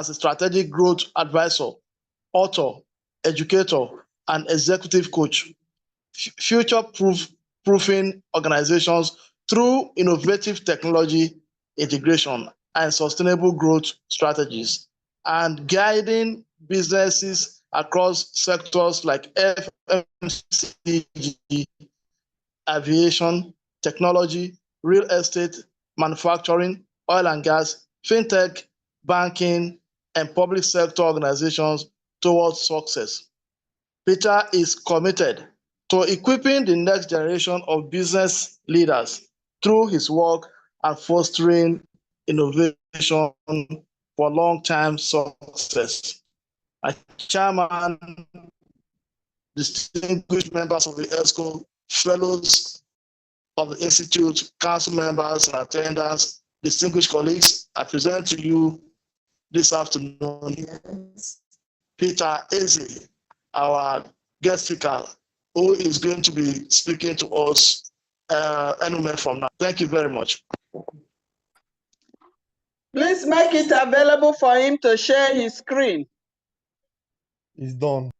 as a strategic growth advisor, author, educator, and executive coach, future-proofing organizations through innovative technology integration and sustainable growth strategies, and guiding businesses across sectors like FMCG, aviation, technology, real estate, manufacturing, oil and gas, fintech, banking, and public sector organizations towards success. Peter is committed to equipping the next generation of business leaders through his work and fostering innovation for long-term success. As chairman, distinguished members of the ESCO, fellows of the Institute, council members and attendants, distinguished colleagues, I present to you this afternoon Peter Eze, our guest speaker, who is going to be speaking to us any minute from now. Thank you very much. Please make it available for him to share his screen. It's done.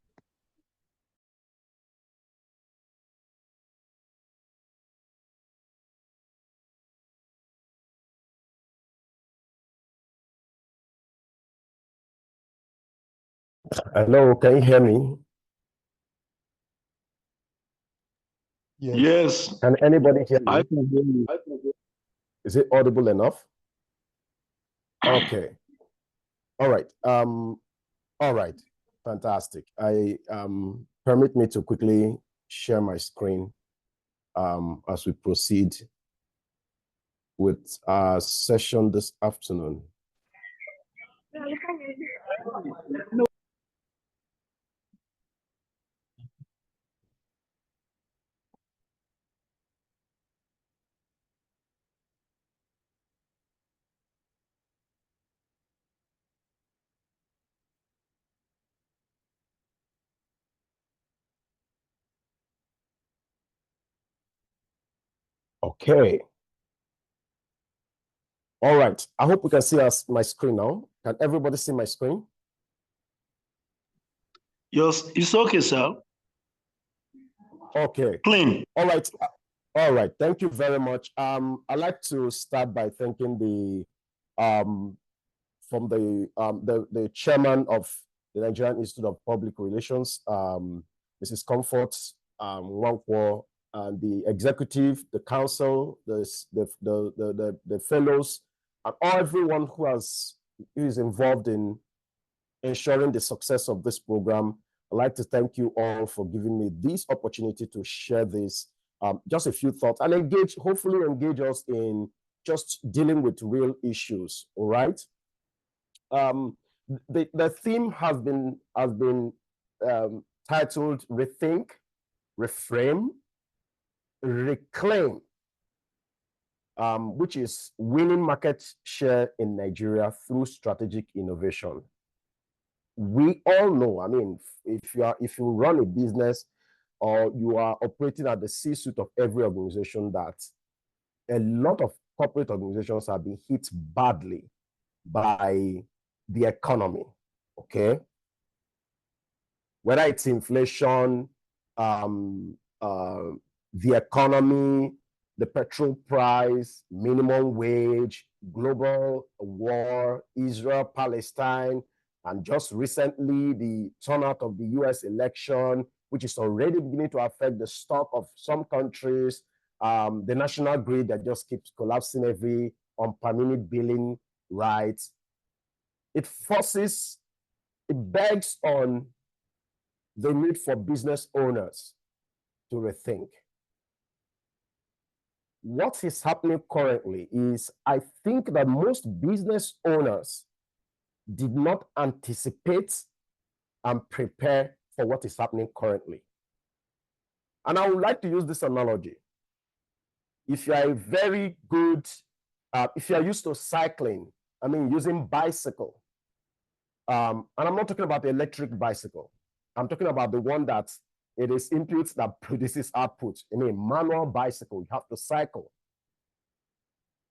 Hello, can you hear me? Yes. Can anybody hear me? I can hear you. Is it audible enough? Okay. All right. All right. Fantastic. Permit me to quickly share my screen as we proceed with our session this afternoon. Okay. All right. I hope we can see my screen now. Can everybody see my screen? Yes, it's okay, sir. Okay. Clean. All right. All right. Thank you very much. I'd like to start by thanking the chairman of the Nigerian Institute of Public Relations, Mrs. Comfort Nwankwo, and the executive, the council, the fellows, and everyone who is involved in ensuring the success of this program. I'd like to thank you all for giving me this opportunity to share this, just a few thoughts, and hopefully engage us in just dealing with real issues. All right. The theme has been titled Rethink, Reframe, Reclaim, which is winning market share in Nigeria through strategic innovation. We all know, I mean, if you run a business or you are operating at the C-suite of every organization, that a lot of corporate organizations have been hit badly by the economy, okay? Whether it's inflation, the economy, the petrol price, minimum wage, global war, Israel, Palestine, and just recently the turnout of the US election, which is already beginning to affect the stock of some countries, the national grid that just keeps collapsing on per minute billing rights. It begs on the need for business owners to rethink. What is happening currently is, I think that most business owners did not anticipate and prepare for what is happening currently. And I would like to use this analogy. If you are if you are used to cycling, I mean, using bicycle, and I'm not talking about the electric bicycle. I'm talking about the one that it is inputs that produces output. I mean, manual bicycle, you have to cycle.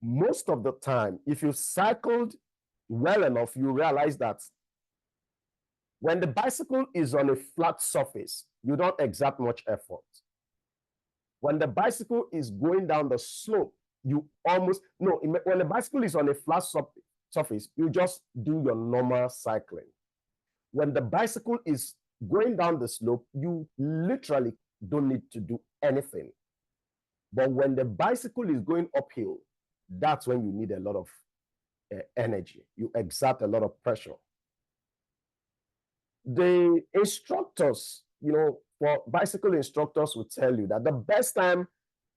Most of the time, if you cycled well enough, you realize that when the bicycle is on a flat surface, you don't exert much effort. When the bicycle is going down the slope, you almost, no, when the bicycle is on a flat surface, you just do your normal cycling. When the bicycle is going down the slope, you literally don't need to do anything. But when the bicycle is going uphill, that's when you need a lot of energy. You exert a lot of pressure. The instructors, for bicycle instructors will tell you that the best time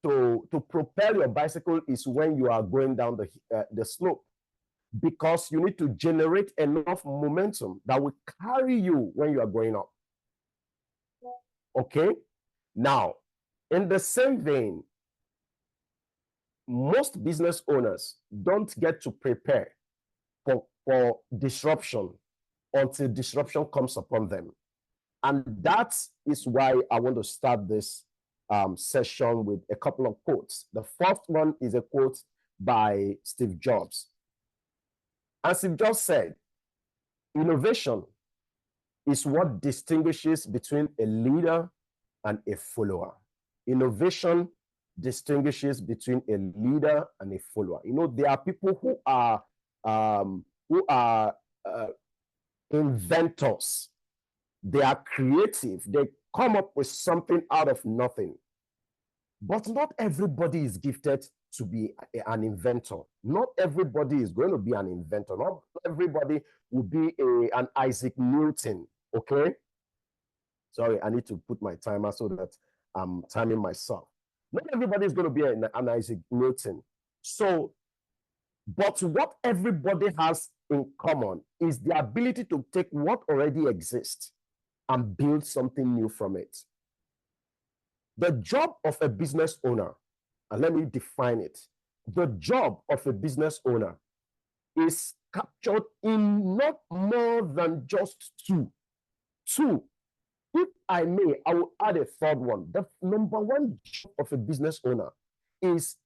to propel your bicycle is when you are going down the slope, because you need to generate enough momentum that will carry you when you are going up. Okay? Now, in the same vein, most business owners don't get to prepare for disruption until disruption comes upon them. And that is why I want to start this session with a couple of quotes. The first one is a quote by Steve Jobs. And Steve Jobs said, "Innovation is what distinguishes between a leader and a follower." Innovation distinguishes between a leader and a follower. There are people who are inventors. They are creative. They come up with something out of nothing. But not everybody is gifted to be an inventor. Not everybody is going to be an inventor. Not everybody will be an Isaac Newton, okay? Sorry, I need to put my timer so that I'm timing myself. Not everybody is going to be an Isaac Newton. So, but what everybody has in common is the ability to take what already exists and build something new from it. The job of a business owner, and let me define it, the job of a business owner is captured in not more than just two. If I may, I will add a third one. The number one job of a business owner is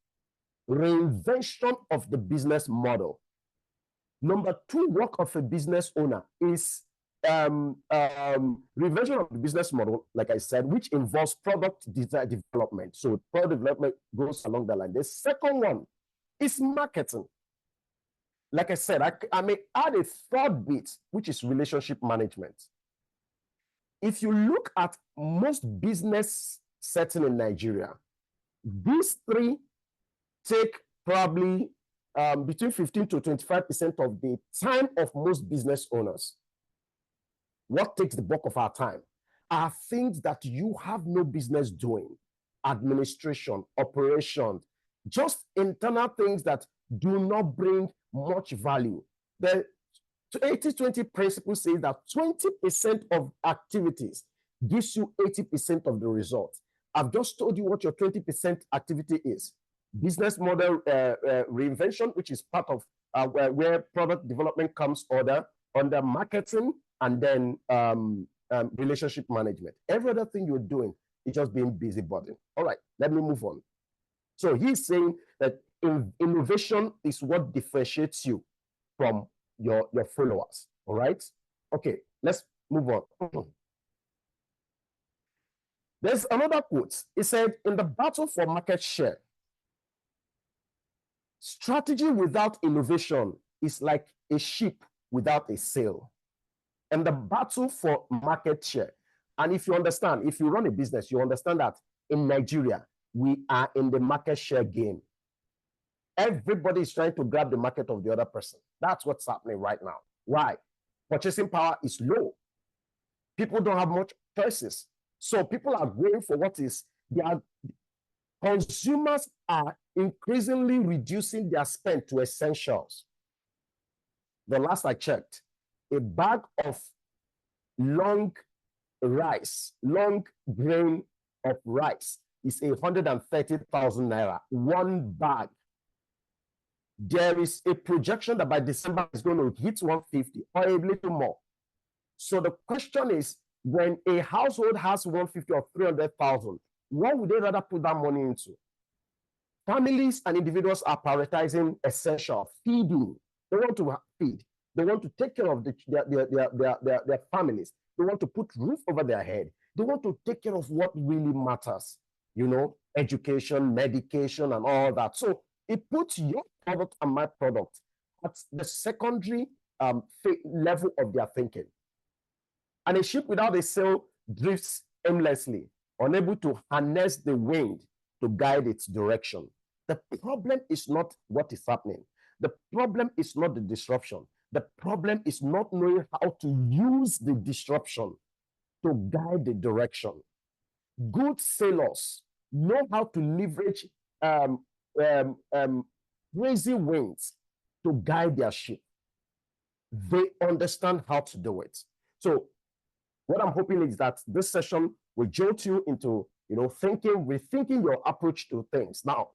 reinvention of the business model. Number two work of a business owner is reinvention of the business model, like I said, which involves product design development. So product development goes along the line. The second one is marketing. Like I said, I may add a third bit, which is relationship management. If you look at most business setting in Nigeria, these three take probably between 15 to 25% of the time of most business owners. What takes the bulk of our time are things that you have no business doing: administration, operations, just internal things that do not bring much value. The 80-20 principle says that 20% of activities gives you 80% of the results. I've just told you what your 20% activity is. Business model reinvention, which is part of where product development comes under marketing, and then relationship management. Every other thing you're doing is just being busybody. All right, let me move on. So he's saying that innovation is what differentiates you from your followers. All right? Okay, let's move on. There's another quote. It said, "In the battle for market share, strategy without innovation is like a ship without a sail." And the battle for market share. And if you understand, if you run a business, you understand that in Nigeria, we are in the market share game. Everybody is trying to grab the market of the other person. That's what's happening right now. Why? Purchasing power is low. People don't have much choices. So people are going for consumers are increasingly reducing their spend to essentials. The last I checked, a bag of long grain of rice is 130,000 naira. One bag. There is a projection that by December it's going to hit 150 or a little more. So the question is, when a household has 150 or 300,000, what would they rather put that money into? Families and individuals are prioritizing essential feeding. They want to feed. They want to take care of their families. They want to put roof over their head. They want to take care of what really matters, education, medication, and all that. So it puts your product and my product at the secondary level of their thinking. And a ship without a sail drifts aimlessly, unable to harness the wind to guide its direction. The problem is not what is happening. The problem is not the disruption. The problem is not knowing how to use the disruption to guide the direction. Good sailors know how to leverage crazy winds to guide their ship. They understand how to do it. So what I'm hoping is that this session will jolt you into, rethinking your approach to things. Now,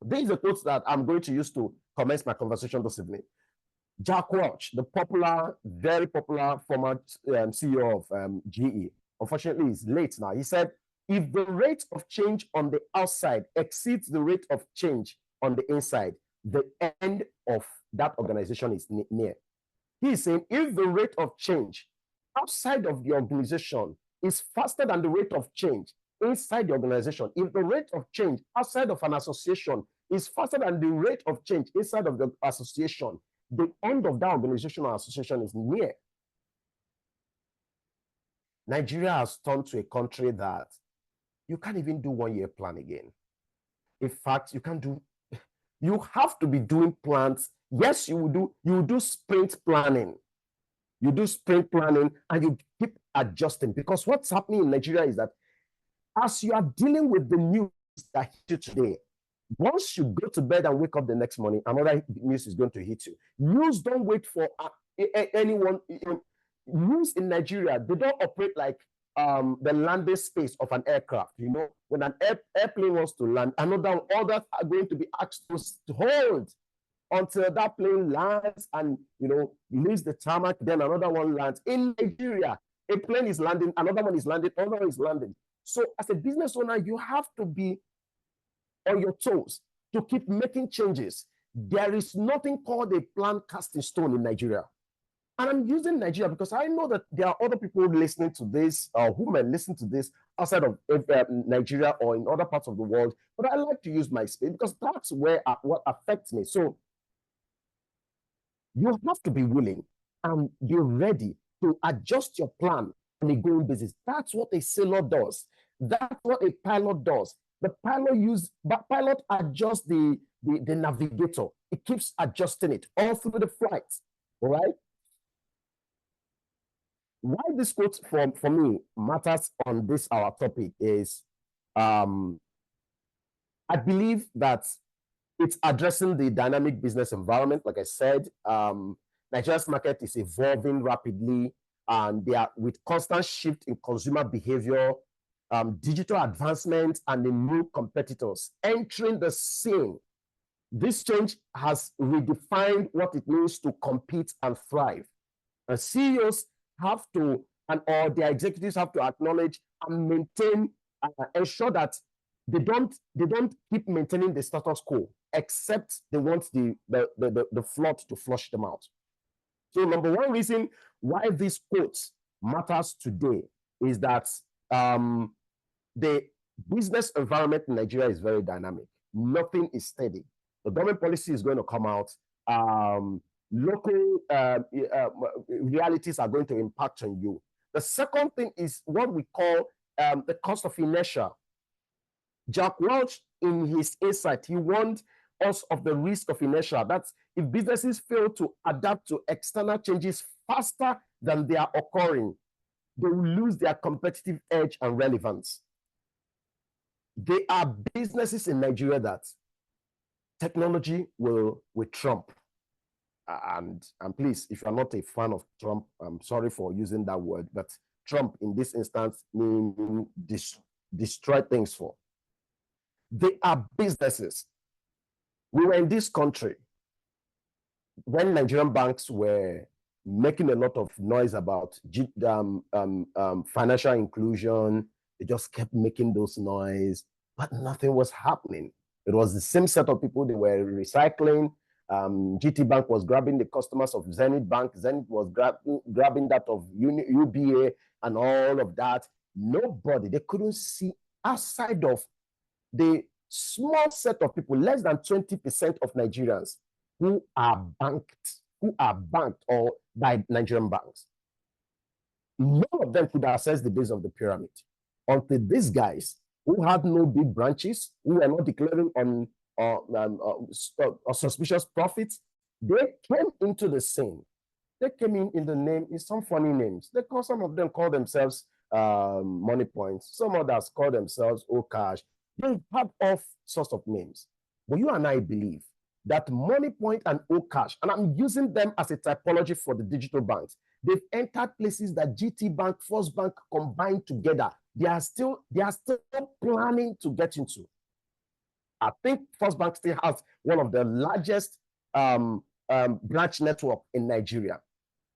these are quotes that I'm going to use to commence my conversation this evening. Jack Welch, the very popular former CEO of GE, unfortunately is late now. He said, if the rate of change on the outside exceeds the rate of change on the inside, the end of that organization is near. He is saying, if the rate of change outside of the organization is faster than the rate of change inside the organization, if the rate of change outside of an association is faster than the rate of change inside of the association, the end of that organization or association is near. Nigeria has turned to a country that you can't even do 1 year plan again. In fact, you have to be doing plans. Yes, you will do sprint planning. You do sprint planning and you keep adjusting, because what's happening in Nigeria is that as you are dealing with the news that hit you today, once you go to bed and wake up the next morning, another news is going to hit you. News don't wait for anyone. News in Nigeria, they don't operate like the landing space of an aircraft. When an airplane wants to land, others are going to be asked to hold until that plane lands and leaves the tarmac, then another one lands. In Nigeria, a plane is landing, another one is landing, another one is landing. So as a business owner, you have to be on your toes to keep making changes. There is nothing called a plan cast in stone in Nigeria. And I'm using Nigeria because I know that there are other people listening to this, who may listen to this outside of Nigeria or in other parts of the world. But I like to use my space because that's where what affects me. So you have to be willing and be ready to adjust your plan on a going basis. That's what a sailor does. That's what a pilot does. The pilot adjusts the navigator. It keeps adjusting it all through the flight. All right. Why this quote for me matters on our topic is, I believe that it's addressing the dynamic business environment. Like I said, Nigeria's market is evolving rapidly, and they are with constant shift in consumer behavior, digital advancement, and the new competitors entering the scene. This change has redefined what it means to compete and thrive. And CEOs have to, or their executives have to acknowledge and maintain, ensure that they don't keep maintaining the status quo, except they want the flood to flush them out. So number one reason why this quote matters today is that the business environment in Nigeria is very dynamic. Nothing is steady. The government policy is going to come out. Local realities are going to impact on you. The second thing is what we call the cost of inertia. Jack Welch, in his insight, he warned us of the risk of inertia. That's if businesses fail to adapt to external changes faster than they are occurring, they will lose their competitive edge and relevance. There are businesses in Nigeria that technology will trump. And please, if you're not a fan of Trump, I'm sorry for using that word, but Trump in this instance means destroy things for. They are businesses. We were in this country when Nigerian banks were making a lot of noise about financial inclusion. They just kept making those noise, but nothing was happening. It was the same set of people. They were recycling GT Bank was grabbing the customers of Zenith Bank. Zenith was grabbing that of UBA and all of that. Nobody, they couldn't see outside of the small set of people, less than 20% of Nigerians who are banked or by Nigerian banks. None of them could access the base of the pyramid until these guys who had no big branches, who were not declaring on suspicious profits, they came into the scene. They came in the name, in some funny names. Some of them call themselves Money Points. Some others call themselves Okash. They have all sorts of names. But you and I believe that Money Point and Okash, and I'm using them as a typology for the digital banks, they've entered places that GT Bank, First Bank combined together. They are still planning to get into. I think First Bank still has one of the largest branch network in Nigeria.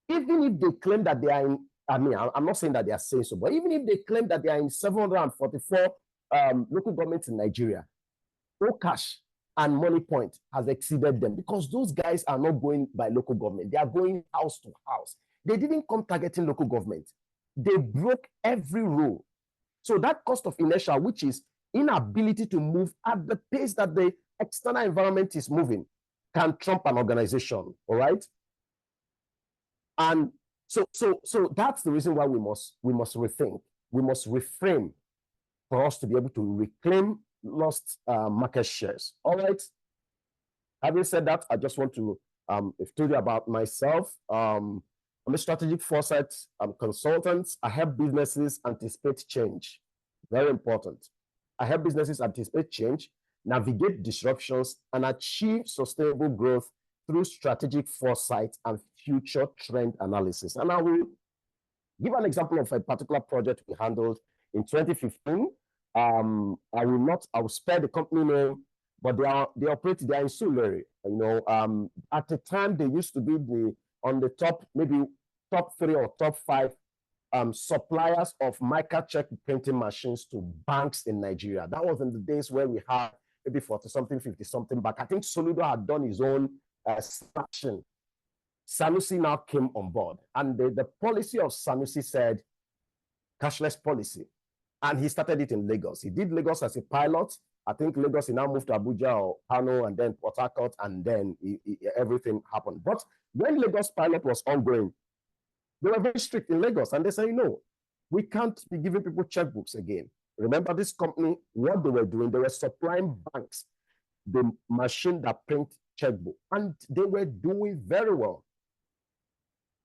Even if they claim that they are in, I'm not saying that they are saying so, but even if they claim that they are in 744 local governments in Nigeria, Okash and Money Point has exceeded them because those guys are not going by local government. They are going house to house. They didn't come targeting local government. They broke every rule. So that cost of inertia, which is inability to move at the pace that the external environment is moving, can trump an organization, all right? And so that's the reason why we must rethink. We must reframe for us to be able to reclaim lost market shares. All right. Having said that, I just want to tell you about myself. I'm a strategic foresight consultant. I help businesses anticipate change. Very important. I help businesses anticipate change, navigate disruptions, and achieve sustainable growth through strategic foresight and future trend analysis. And I will give an example of a particular project we handled in 2015. I will spare the company name, but they are in Surulere. At the time they used to be on the top, maybe top 3 or top 5 suppliers of mica check printing machines to banks in Nigeria. That was in the days where we had maybe 40-something, 50-something back. I think Soludo had done his own slashing. Sanusi now came on board, and the policy of Sanusi said cashless policy, and he started it in Lagos. He did Lagos as a pilot. I think Lagos, he now moved to Abuja or Kano and then Port Harcourt, and then everything happened. But when Lagos pilot was ongoing, they were very strict in Lagos, and they said, no, we can't be giving people checkbooks again. Remember, this company, what they were doing, they were supplying banks the machine that print checkbook, and they were doing very well.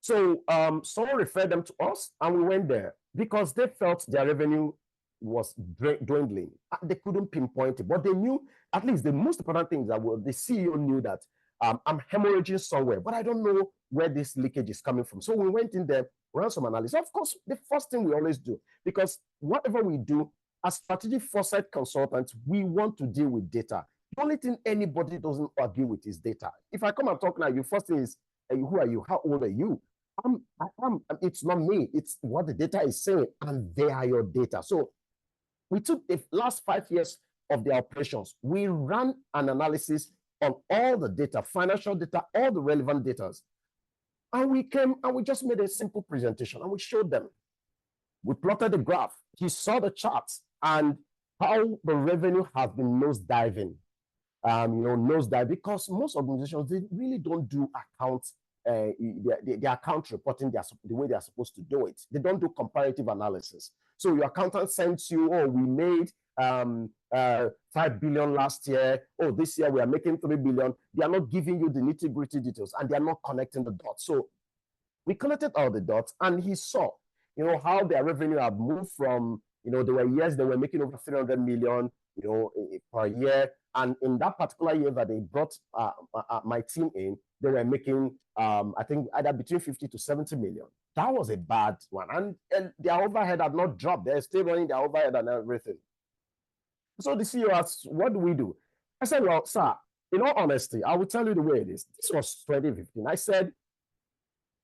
So someone referred them to us, and we went there because they felt their revenue was dwindling. They couldn't pinpoint it, but they knew, at least the most important thing is that the CEO knew that I'm hemorrhaging somewhere, but I don't know where this leakage is coming from. So we went in there, ran some analysis. Of course, the first thing we always do, because whatever we do as strategic foresight consultants, we want to deal with data. The only thing anybody doesn't argue with is data. If I come and talk now, your first thing is, who are you? How old are you? It's not me. It's what the data is saying, and they are your data. So we took the last 5 years of the operations. We ran an analysis on all the data, financial data, all the relevant data. And we came and we just made a simple presentation and we showed them. We plotted the graph. He saw the charts and how the revenue has been nosediving. Nosedive, because most organizations, they really don't do accounts, the account reporting the way they're supposed to do it. They don't do comparative analysis. So your accountant sends you, oh, we made 5 billion last year. Oh, this year we are making 3 billion. They are not giving you the nitty-gritty details, and they are not connecting the dots. So we connected all the dots, and he saw, how their revenue have moved from, there were years they were making over 300 million, per year. And in that particular year that they brought my team in, they were making, I think, either between 50 to 70 million. That was a bad one. And their overhead had not dropped. They're still running their overhead and everything. So the CEO asked, what do we do? I said, well, sir, in all honesty, I will tell you the way it is. This was 2015. I said,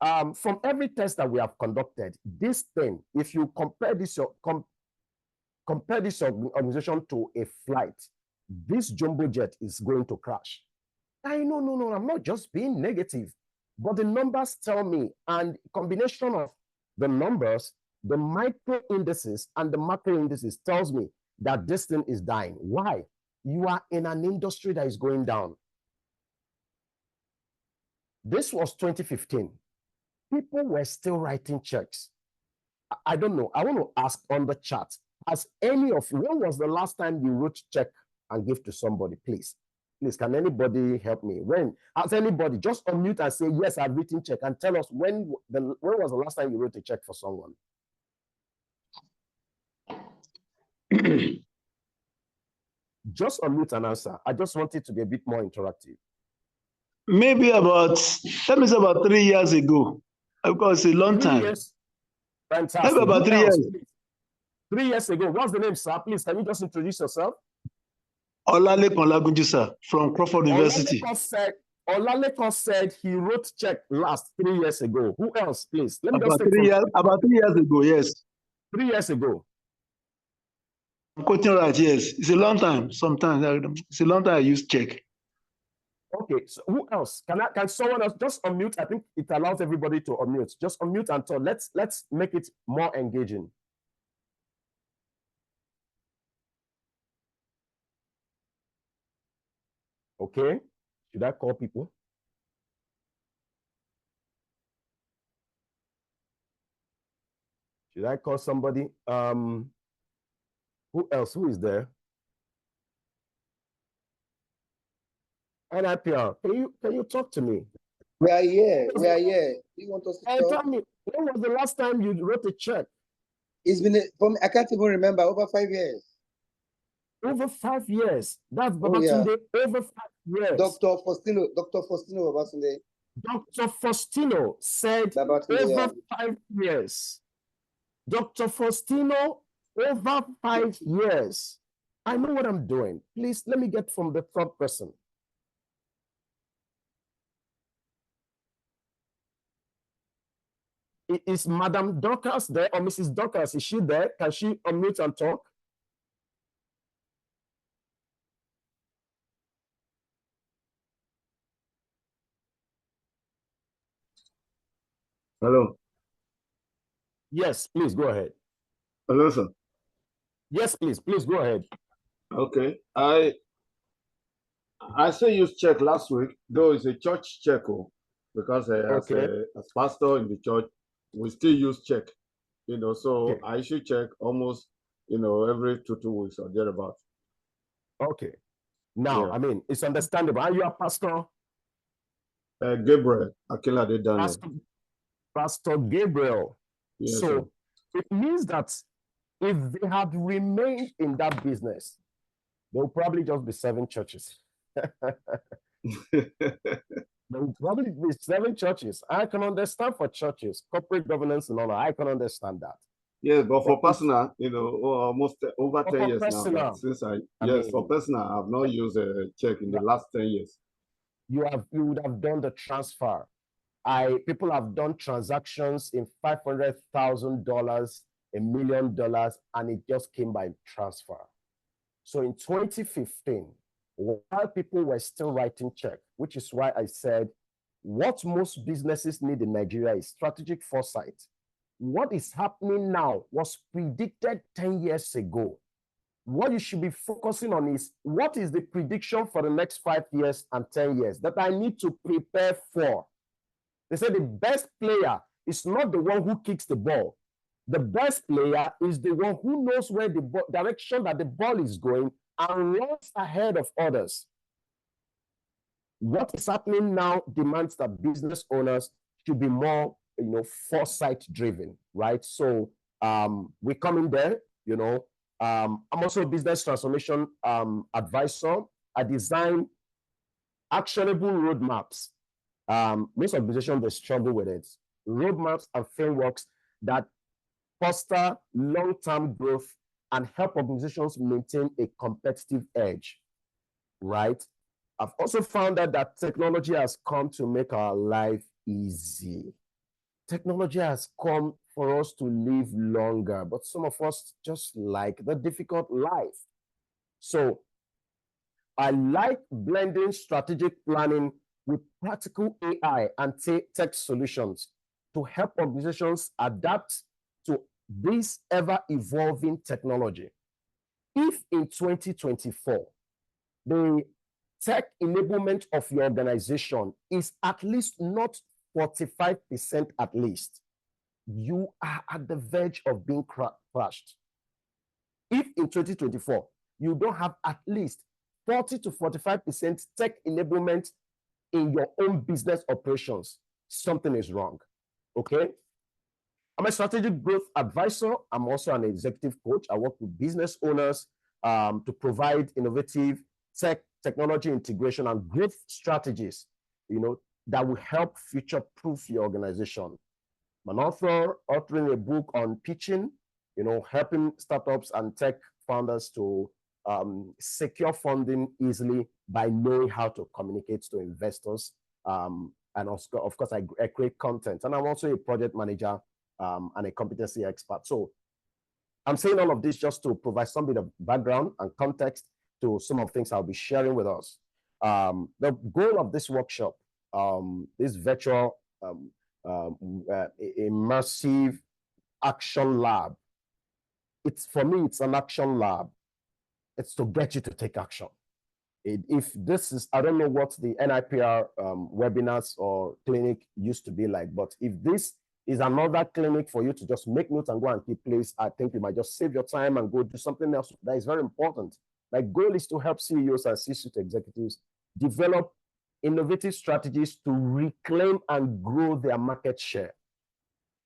from every test that we have conducted, this thing, if you compare this organization to a flight, this jumbo jet is going to crash. No, I'm not just being negative, but the numbers tell me, and combination of the numbers, the micro indices and the macro indices tells me that this thing is dying. Why? You are in an industry that is going down. This was 2015. People were still writing checks. I don't know. I want to ask on the chat, has any of you, when was the last time you wrote check and give to somebody? Please, can anybody help me? When has anybody just unmute and say, yes, I've written check, and tell us when was the last time you wrote a check for someone? Just unmute and answer. I just want it to be a bit more interactive. Maybe about, let me say about 3 years ago. Because it's a long 3 time. years. Fantastic. Maybe about Who 3 else, years. please? 3 years ago. What's the name, sir? Please, can you just introduce yourself? Olalekan Lagunju, sir, from Crawford University. Olalekan said he wrote check last 3 years ago. Who else, please? Let me About just take 3 years, about 3 years ago, yes. 3 years ago. I'm quoting right, yes. It's a long time. Sometimes it's a long time I use check. Okay, so who else? Can someone else just unmute? I think it allows everybody to unmute. Just unmute and talk. Let's make it more engaging. Okay. Should I call people? Should I call somebody? Who else? Who is there? NIPR, can you talk to me? We are here. We are here. You want us to And talk? tell me, when was the last time you wrote a check? It's been from I can't even remember, over 5 years. Over 5 years. That's Oh, yeah. Babatunde, over 5 years. Dr. Faustino Babatunde. Dr. Faustino said Babatunde, over yeah. 5 years. Dr. Faustino, over 5 years. I know what I'm doing. Please, let me get from the third person. Is Madam Dorcas there, or Mrs. Dorcas? Is she there? Can she unmute and talk? Hello. Yes, please go ahead. Hello, sir. Yes, please go ahead. Okay. I say use check last week, though it's a church check, because as pastor in the church, we still use check, so Okay. I issue check almost, every two weeks or thereabout. Okay. Now, Yeah. I mean, it's understandable. Are you a pastor? Gabriel Akinlade Daniel. Pastor Gabriel. Yes, so sir. it means that if they had remained in that business, they'll probably just be 7 churches. They'll probably be 7 churches. I can understand for churches, corporate governance and all that. I can understand that. Yes, but for personal, almost over 10 years personal, now. Since for personal, I've not used a check in the last 10 years. You would have done the transfer. People have done transactions in $500,000, $1 million, and it just came by transfer. So in 2015, while people were still writing check, which is why I said what most businesses need in Nigeria is strategic foresight. What is happening now was predicted 10 years ago. What you should be focusing on is what is the prediction for the next 5 years and 10 years that I need to prepare for. They say the best player is not the one who kicks the ball. The best player is the one who knows where the direction that the ball is going and runs ahead of others. What is happening now demands that business owners should be more, foresight driven, right? So we come in there, I'm also a business transformation advisor. I design actionable roadmaps. Most organizations, they struggle with it. Roadmaps and frameworks that foster long-term growth and help organizations maintain a competitive edge, right? I've also found that technology has come to make our life easy. Technology has come for us to live longer, but some of us just like the difficult life. So I like blending strategic planning with practical AI and tech solutions to help organizations adapt to this ever-evolving technology. If in 2024, the tech enablement of your organization is at least not 45% at least, you are at the verge of being crushed. If in 2024, you don't have at least 40 to 45% tech enablement in your own business operations, something is wrong, okay? I'm a strategic growth advisor. I'm also an executive coach. I work with business owners to provide innovative technology integration and growth strategies, that will help future-proof your organization. I'm an author, authoring a book on pitching, helping startups and tech founders to secure funding easily by knowing how to communicate to investors. And also, of course, I create content. And I'm also a project manager and a competency expert. So I'm saying all of this just to provide some bit of background and context to some of the things I'll be sharing with us. The goal of this workshop, this virtual immersive action lab, for me, it's an action lab. It's to get you to take action. If this is, I don't know what the NIPR webinars or clinic used to be like, but if this is another clinic for you to just make notes and go and keep place, I think you might just save your time and go do something else that is very important. My goal is to help CEOs and C-suite executives develop innovative strategies to reclaim and grow their market share.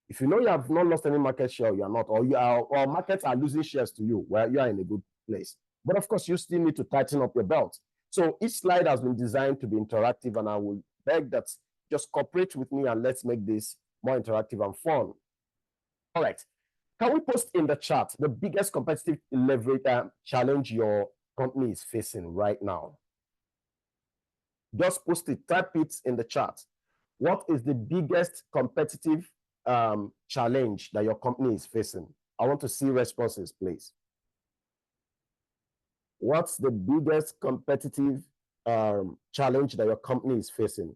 If you know you have not lost any market share, you are not, or markets are losing shares to you, well, you are in a good place. But of course, you still need to tighten up your belt. So each slide has been designed to be interactive, and I will beg that just cooperate with me and let's make this more interactive and fun. All right. Can we post in the chat the biggest competitive leverage challenge your company is facing right now? Just post it, type it in the chat. What is the biggest competitive challenge that your company is facing? I want to see responses, please. What's the biggest competitive challenge that your company is facing?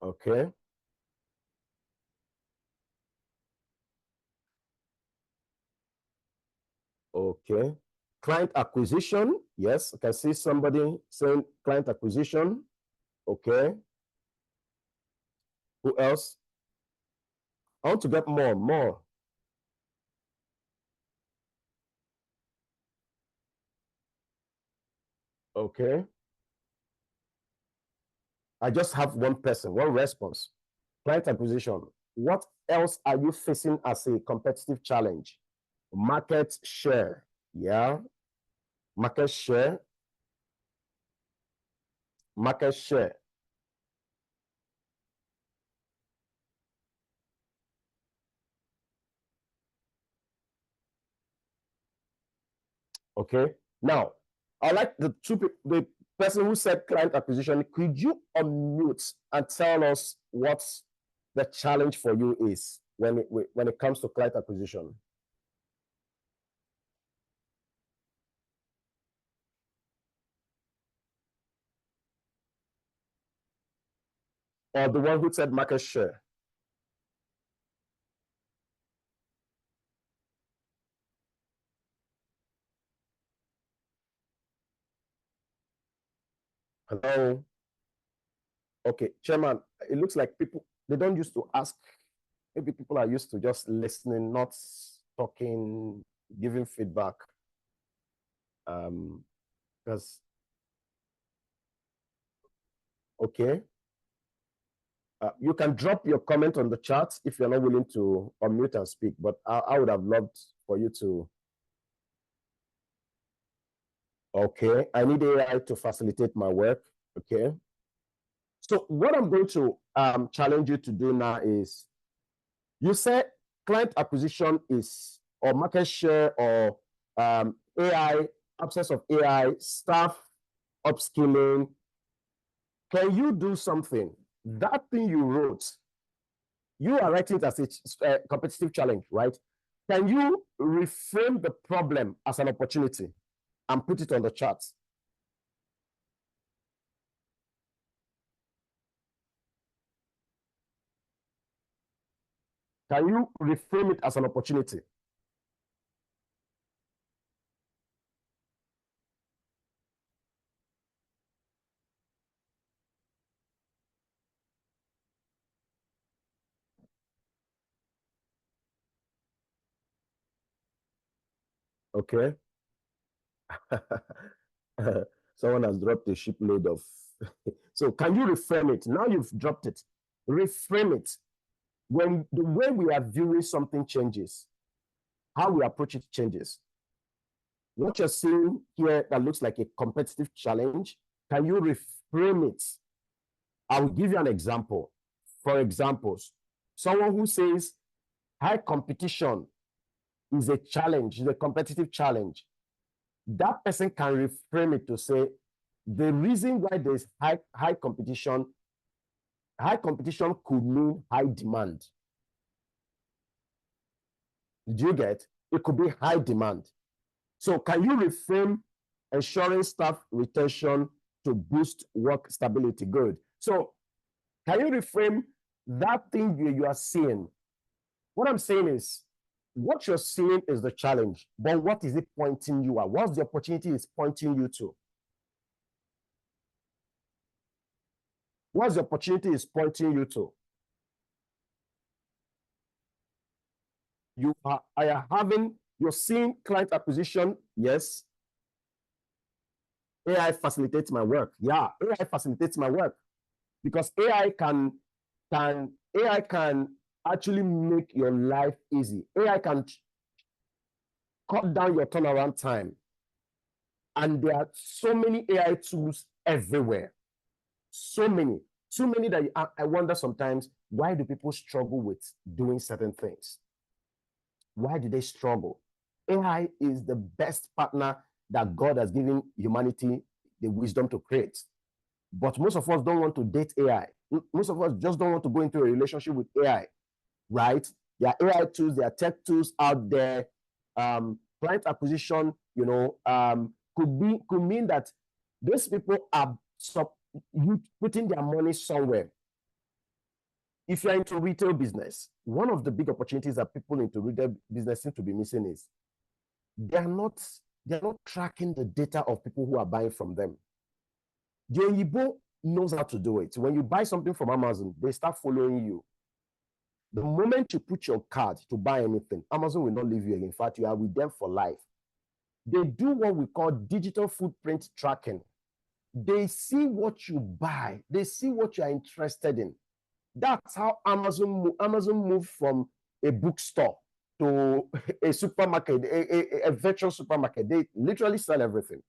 Okay. Okay. Client acquisition. Yes, I can see somebody saying client acquisition. Okay. Who else? I want to get more. Okay. I just have one person, one response. Client acquisition. What else are you facing as a competitive challenge? Market share. Yeah. Market share. Market share. Okay. Now, I like the person who said client acquisition. Could you unmute and tell us what the challenge for you is when it comes to client acquisition? Or the one who said market share? Hello? Okay, Chairman, it looks like people, they don't used to ask. Maybe people are used to just listening, not talking, giving feedback. Because, okay. You can drop your comment on the chat if you're not willing to unmute and speak, but I would have loved for you to. Okay, I need AI to facilitate my work. Okay. So what I'm going to challenge you to do now is, you said client acquisition is, or market share, or AI, absence of AI, staff upskilling. Can you do something? That thing you wrote, you are writing it as a competitive challenge, right? Can you reframe the problem as an opportunity and put it on the chart? Can you reframe it as an opportunity? Okay. Someone has dropped a shipload of. So can you reframe it? Now you've dropped it. Reframe it. When the way we are viewing something changes, how we approach it changes. What you're seeing here that looks like a competitive challenge, can you reframe it? I will give you an example. For examples, someone who says high competition is a challenge, is a competitive challenge. That person can reframe it to say, the reason why there's high competition could mean high demand. Did you get? It could be high demand. So can you reframe ensuring staff retention to boost work stability? Good. So can you reframe that thing you are seeing? What I'm saying is, what you're seeing is the challenge, but what is it pointing you at? What's the opportunity is pointing you to? What's the opportunity is pointing you to? You're seeing client acquisition, yes. AI facilitates my work. Yeah, AI facilitates my work because AI can actually make your life easy. AI can cut down your turnaround time. And there are so many AI tools everywhere. So many that I wonder sometimes, why do people struggle with doing certain things? Why do they struggle? AI is the best partner that God has given humanity the wisdom to create. But most of us don't want to date AI. Most of us just don't want to go into a relationship with AI, right? There are AI tools, there are tech tools out there. Client acquisition, could mean that those people are putting their money somewhere. If you're into retail business, one of the big opportunities that people into retail business seem to be missing is they're not tracking the data of people who are buying from them. The Oyibo knows how to do it. When you buy something from Amazon, they start following you. The moment you put your card to buy anything, Amazon will not leave you. In fact, you are with them for life. They do what we call digital footprint tracking. They see what you buy. They see what you are interested in. That's how Amazon moved from a bookstore to a supermarket, a virtual supermarket. They literally sell everything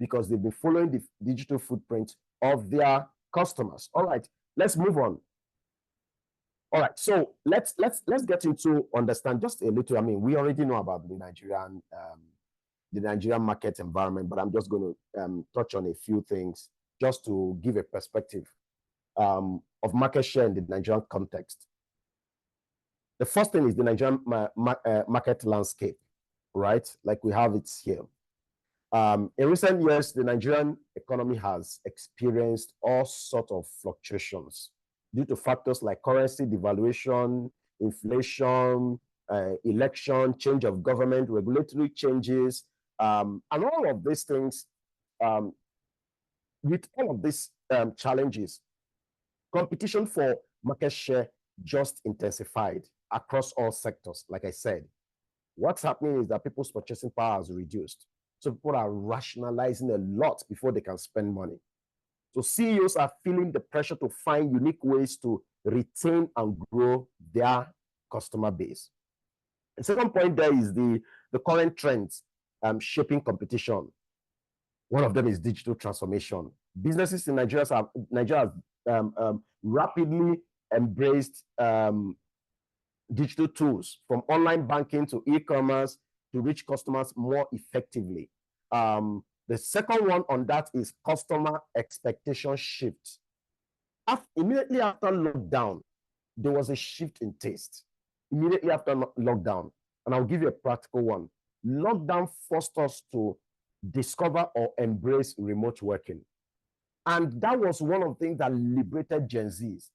because they've been following the digital footprint of their customers. All right, let's move on. All right, so let's get into understand just a little. I mean, we already know about the Nigerian market environment, but I'm just going to touch on a few things just to give a perspective of market share in the Nigerian context. The first thing is the Nigerian market landscape, right? Like we have it here. In recent years, the Nigerian economy has experienced all sorts of fluctuations due to factors like currency devaluation, inflation, election, change of government, regulatory changes, and all of these things. With all of these challenges, competition for market share just intensified across all sectors. Like I said, what's happening is that people's purchasing power has reduced. So people are rationalizing a lot before they can spend money. So CEOs are feeling the pressure to find unique ways to retain and grow their customer base. The second point there is the current trends shaping competition. One of them is digital transformation. Businesses in Nigeria have rapidly embraced digital tools, from online banking to e-commerce, to reach customers more effectively. The second one on that is customer expectation shift. Immediately after lockdown, there was a shift in taste. Immediately after lockdown, And I'll give you a practical one. Lockdown forced us to discover or embrace remote working. And that was one of the things that liberated Gen Zs.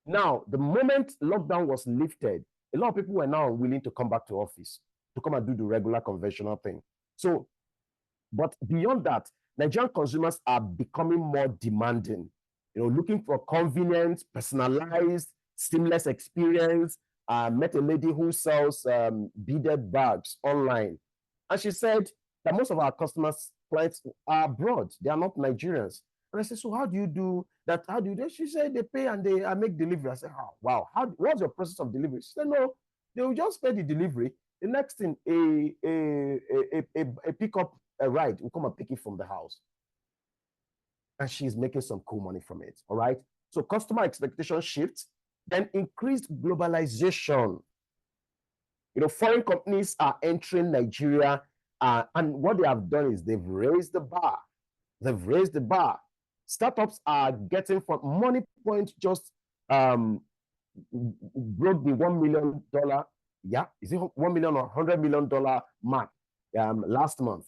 Now, the moment lockdown was lifted, a lot of people were now willing to come back to office, to come and do the regular conventional thing. So, but beyond that, Nigerian consumers are becoming more demanding, looking for convenient, personalized, seamless experience. Met a lady who sells beaded bags online. And she said that most of our customers, clients are abroad. They are not Nigerians. And I said, so how do you do that? How do you do? She said, they pay and I make delivery. I said, oh, wow. What's your process of delivery? She said, no, they will just pay the delivery. The next thing, a pickup, a ride will come and pick it from the house. And she's making some cool money from it, all right? So customer expectation shifts, then increased globalization. Foreign companies are entering Nigeria, and what they have done is they've raised the bar. They've raised the bar. Startups are getting from Money Point just broke the $1 million, is it $1 million or $100 million mark last month.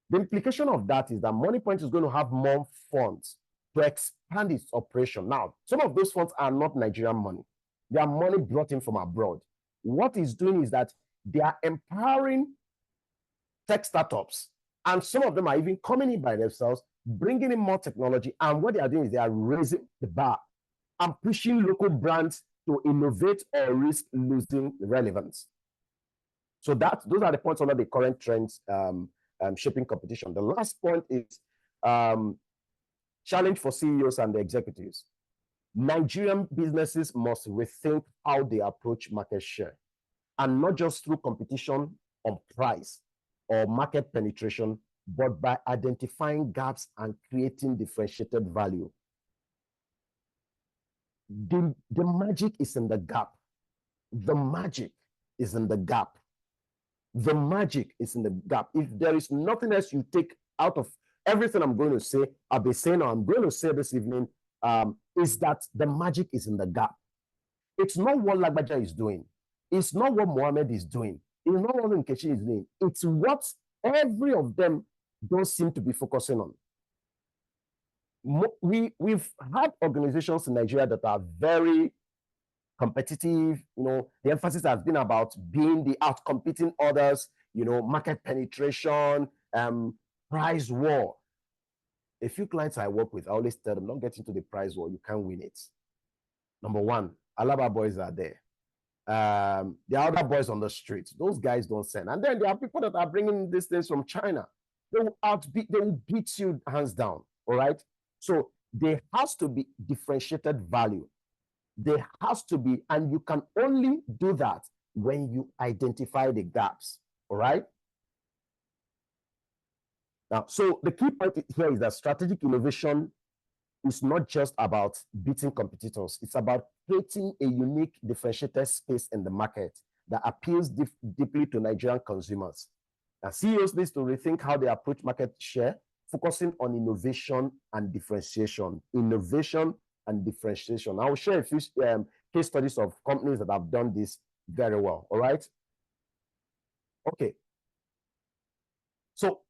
The implication of that is that Money Point is going to have more funds to expand its operation. Now, some of those funds are not Nigerian money. They are money brought in from abroad. What it's doing is that they are empowering tech startups, and some of them are even coming in by themselves, bringing in more technology. And what they are doing is they are raising the bar and pushing local brands to innovate or risk losing relevance. So those are the points under the current trends shaping competition. The last point is challenge for CEOs and the executives. Nigerian businesses must rethink how they approach market share, and not just through competition on price or market penetration, but by identifying gaps and creating differentiated value. The magic is in the gap. The magic is in the gap. The magic is in the gap. If there is nothing else you take out of everything I'm going to say, I'll be saying, or I'm going to say this evening, is that the magic is in the gap. It's not what Lagbaja is doing. It's not what Mohammed is doing. It's not what Nkechi is doing. It's what every of them don't seem to be focusing on. We've had organizations in Nigeria that are very competitive. The emphasis has been about being the out-competing others, market penetration, price war. A few clients I work with, I always tell them, don't get into the price war. You can't win it. Number one, Alaba boys are there. The other boys on the street, those guys don't send. And then there are people that are bringing these things from China. They will beat you hands down, all right? So there has to be differentiated value. There has to be, and you can only do that when you identify the gaps, all right? Now, so the key point here is that strategic innovation is not just about beating competitors. It's about creating a unique, differentiated space in the market that appeals deeply to Nigerian consumers. Now, CEOs need to rethink how they approach market share, focusing on innovation and differentiation. Innovation and differentiation. I will share a few case studies of companies that have done this very well, all right? Okay. So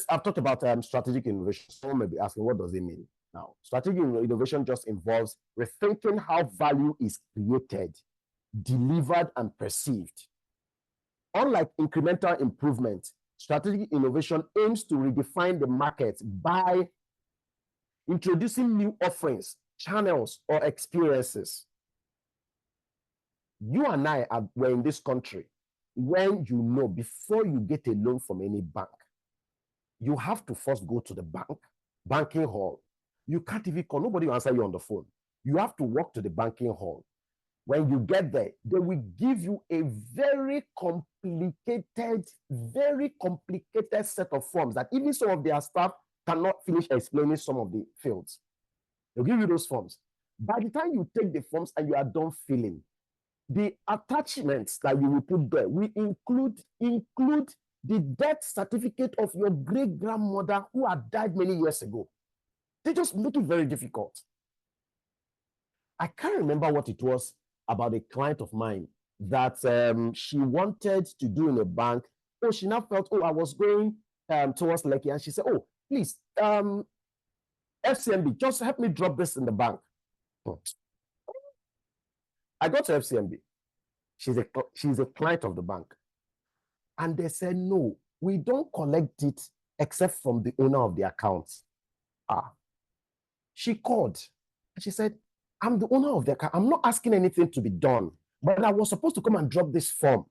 I've talked about strategic innovation. Someone may be asking, what does it mean? Now, strategic innovation just involves rethinking how value is created, delivered, and perceived. Unlike incremental improvement, strategic innovation aims to redefine the market by introducing new offerings, channels, or experiences. You and I were in this country when before you get a loan from any bank, you have to first go to the banking hall. You can't even call, nobody will answer you on the phone. You have to walk to the banking hall. When you get there, they will give you a very complicated set of forms that even some of their staff cannot finish explaining some of the fields. They'll give you those forms. By the time you take the forms and you are done filling, the attachments that you will put there will include the death certificate of your great-grandmother who had died many years ago. They just make it very difficult. I can't remember what it was about a client of mine that she wanted to do in a bank. Oh, she now felt, oh, I was going towards Lekki, and she said, oh, please, FCMB, just help me drop this in the bank. I got to FCMB. She's a client of the bank. And they said, no, we don't collect it except from the owner of the account. She called and she said, I'm the owner of the account. I'm not asking anything to be done, but I was supposed to come and drop this form.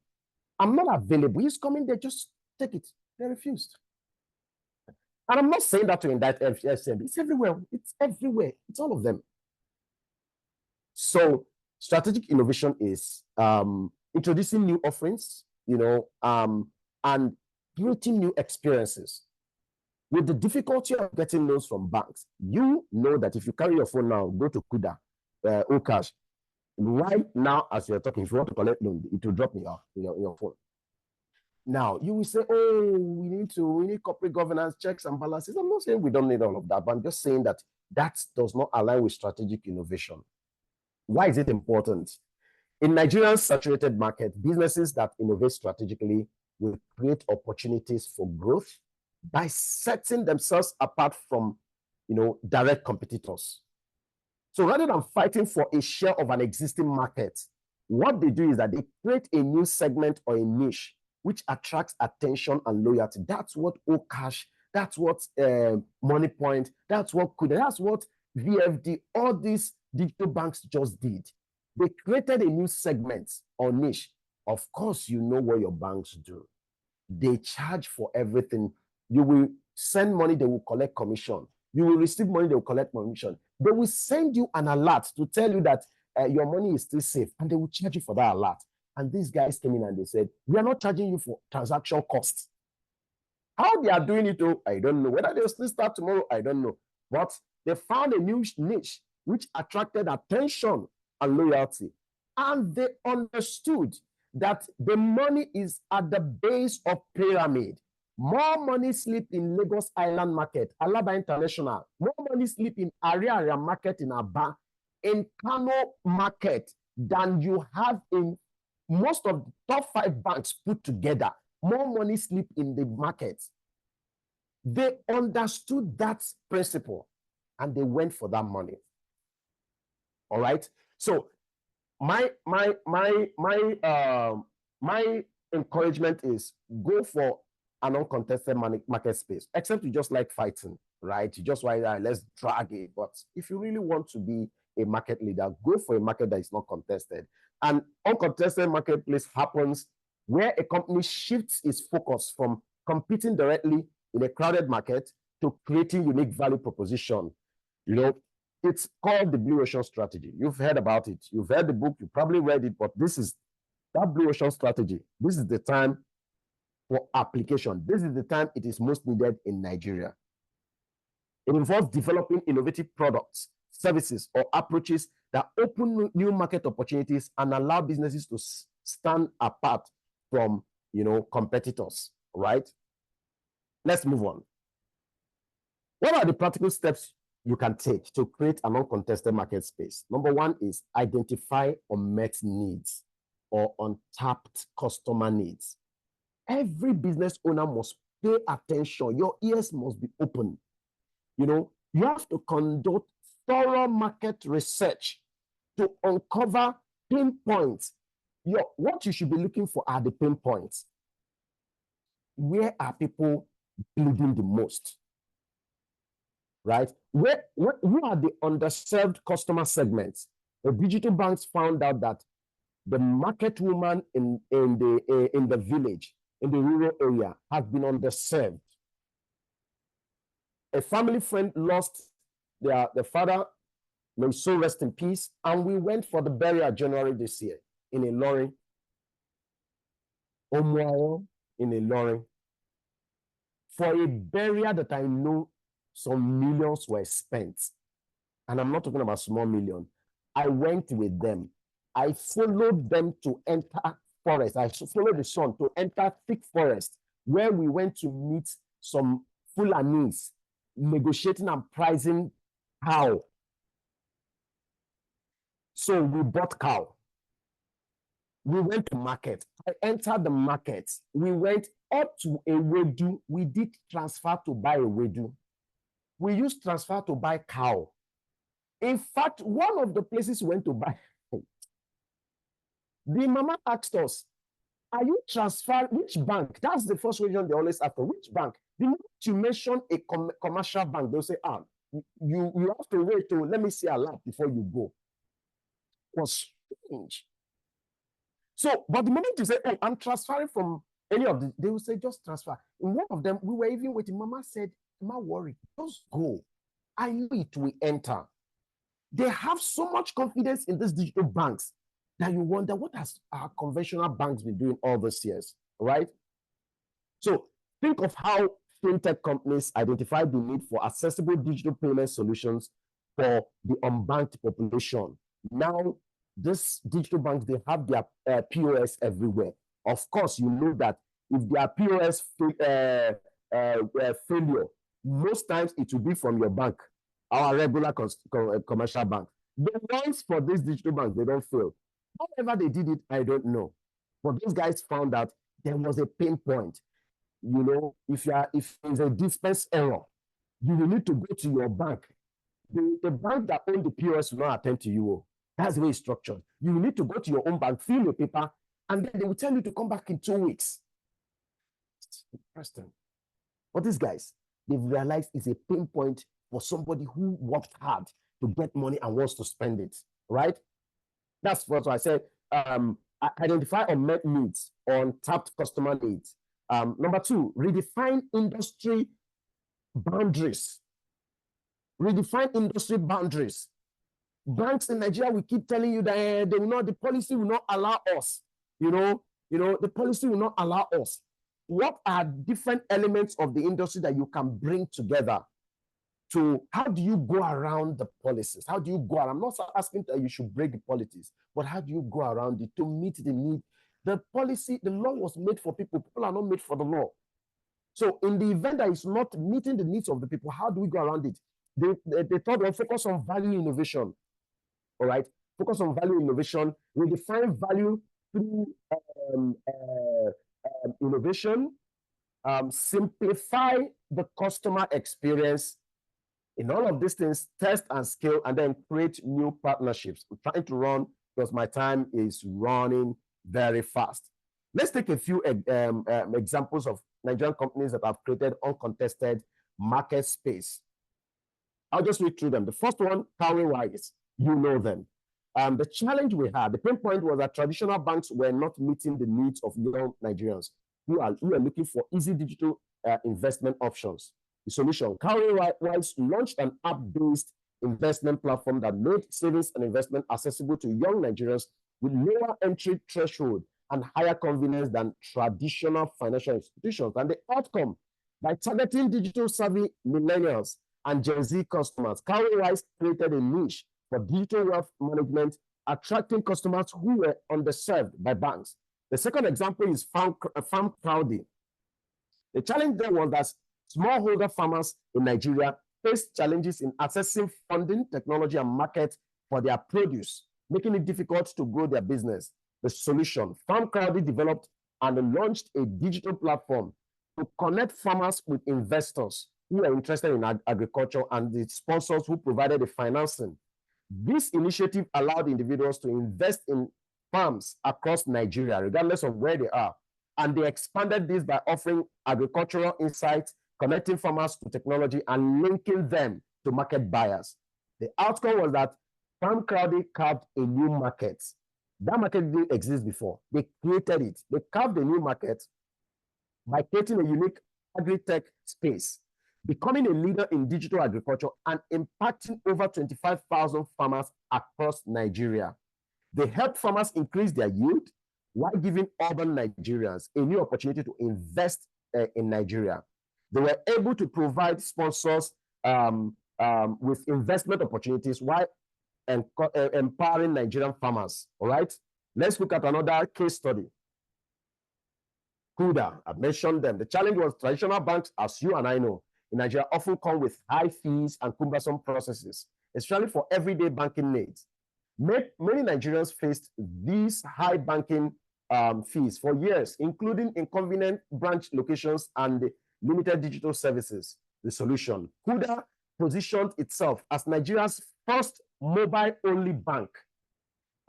I'm not available. He's coming there, just take it. They refused. And I'm not saying that to indict FCMB. It's everywhere. It's everywhere. It's all of them. So strategic innovation is introducing new offerings, and creating new experiences. With the difficulty of getting loans from banks, you know that if you carry your phone now, go to Kuda, Okash, right now as you're talking, if you want to collect loan, it will drop in your phone. Now, you will say, oh, we need corporate governance, checks and balances. I'm not saying we don't need all of that, but I'm just saying that does not align with strategic innovation. Why is it important? In Nigeria's saturated market, businesses that innovate strategically will create opportunities for growth by setting themselves apart from, direct competitors. So rather than fighting for a share of an existing market, what they do is that they create a new segment or a niche which attracts attention and loyalty. That's what Okash, that's what MoneyPoint, that's what Kuda, that's what VFD, all these digital banks just did. They created a new segment or niche. Of course, you know what your banks do. They charge for everything. You will send money, they will collect commission. You will receive money, they will collect commission. They will send you an alert to tell you that your money is still safe, and they will charge you for that alert. And these guys came in and they said, we are not charging you for transaction costs. How they are doing it, I don't know. Whether they'll still start tomorrow, I don't know. But they found a new niche which attracted attention and loyalty. And they understood that the money is at the base of pyramid. More money sleep in Lagos Island Market, Alaba International. More money sleep in Area Market in Aba, in Kano Market than you have in most of the top 5 banks put together. More money sleep in the market. They understood that principle and they went for that money. All right. So my encouragement is go for an uncontested market space, except you just like fighting, right? You just want, let's drag it. But if you really want to be a market leader, go for a market that is not contested. And uncontested marketplace happens where a company shifts its focus from competing directly in a crowded market to creating unique value proposition. It's called the Blue Ocean Strategy. You've heard about it. You've read the book. You probably read it, but this is that Blue Ocean Strategy. This is the time for application. This is the time it is most needed in Nigeria. It involves developing innovative products, services, or approaches that open new market opportunities and allow businesses to stand apart from, competitors, right? Let's move on. What are the practical steps you can take to create an uncontested market space? Number 1 is identify unmet needs or untapped customer needs. Every business owner must pay attention. Your ears must be open. You have to conduct thorough market research to uncover pain points. What you should be looking for are the pain points. Where are people bleeding the most? Right? Who are the underserved customer segments? The digital banks found out that the market woman in the village, in the rural area, has been underserved. A family friend lost their father, may so rest in peace, and we went for the burial January this year in a lorry. In a lorry. For a burial that I know some millions were spent. And I'm not talking about small million. I went with them. I followed them to enter forest. I followed the son to enter thick forest, where we went to meet some Fulanis, negotiating and pricing cow. So we bought cow. We went to market. I entered the market. We went up to a wedu. We did transfer to buy a wedu. We used transfer to buy cow. In fact, one of the places we went to buy, the mama asked us, are you transfer which bank? That's the first question they always ask, which bank? The moment you mention a commercial bank, they'll say, you have to wait to let me see a lot before you go. It was strange. So, but the moment you say, oh, I'm transferring from any of the, they will say, just transfer. In one of them, we were even waiting. Mama said, Mama, worry, just go. I know it will enter. They have so much confidence in these digital banks that you wonder, what has our conventional banks been doing all these years, right? So think of how fintech companies identify the need for accessible digital payment solutions for the unbanked population. Now, these digital banks, they have their POS everywhere. Of course, you know that if their POS failure, most times it will be from your bank, our regular commercial bank. The ones for this digital bank, they don't fail. However they did it, I don't know. But those guys found out there was a pain point. You know, if there's a dispense error, you will need to go to your bank. The bank that owns the POS will not attend to you. That's the way it's structured. You will need to go to your own bank, fill your paper, and then they will tell you to come back in 2 weeks. It's interesting. But these guys, they've realized it's a pain point for somebody who worked hard to get money and wants to spend it, right? That's what I said. Identify unmet needs, untapped customer needs. Number 2, redefine industry boundaries. Redefine industry boundaries. Banks in Nigeria, we keep telling you that they will not, the policy will not allow us. The policy will not allow us. What are different elements of the industry that you can bring together? To how do you go around the policies? How do you go around? I'm not asking that you should break the policies, but how do you go around it to meet the need? The policy, the law was made for people. People are not made for the law. So in the event that it's not meeting the needs of the people, how do we go around it? They thought they'll focus on value innovation. All right, focus on value innovation. We define value through innovation. Simplify the customer experience. In all of these things, test and scale, and then create new partnerships. I'm trying to run because my time is running very fast. Let's take a few examples of Nigerian companies that have created uncontested market space. I'll just read through them. The first one, Cowrywise, you know them. The challenge we had, the pain point was that traditional banks were not meeting the needs of young Nigerians who are looking for easy digital investment options. The solution, Cowrywise launched an app-based investment platform that made savings and investment accessible to young Nigerians with lower entry threshold and higher convenience than traditional financial institutions. And the outcome, by targeting digital savvy millennials and Gen Z customers, Cowrywise created a niche for digital wealth management, attracting customers who were underserved by banks. The second example is FarmCrowdy. The challenge there was that smallholder farmers in Nigeria face challenges in accessing funding, technology, and market for their produce, making it difficult to grow their business. The solution, FarmCrowdy developed and launched a digital platform to connect farmers with investors who are interested in agriculture and the sponsors who provided the financing. This initiative allowed individuals to invest in farms across Nigeria, regardless of where they are. And they expanded this by offering agricultural insights, connecting farmers to technology, and linking them to market buyers. The outcome was that FarmCrowdy carved a new market. That market didn't exist before. They created it. They carved a new market by creating a unique agri-tech space, becoming a leader in digital agriculture, and impacting over 25,000 farmers across Nigeria. They help farmers increase their yield while giving urban Nigerians a new opportunity to invest in Nigeria. They were able to provide sponsors with investment opportunities while empowering Nigerian farmers. All right, let's look at another case study. Kuda, I've mentioned them. The challenge was traditional banks, as you and I know, in Nigeria often come with high fees and cumbersome processes, especially for everyday banking needs. Many Nigerians faced these high banking fees for years, including inconvenient branch locations and limited digital services. The solution, Kuda positioned itself as Nigeria's first mobile-only bank,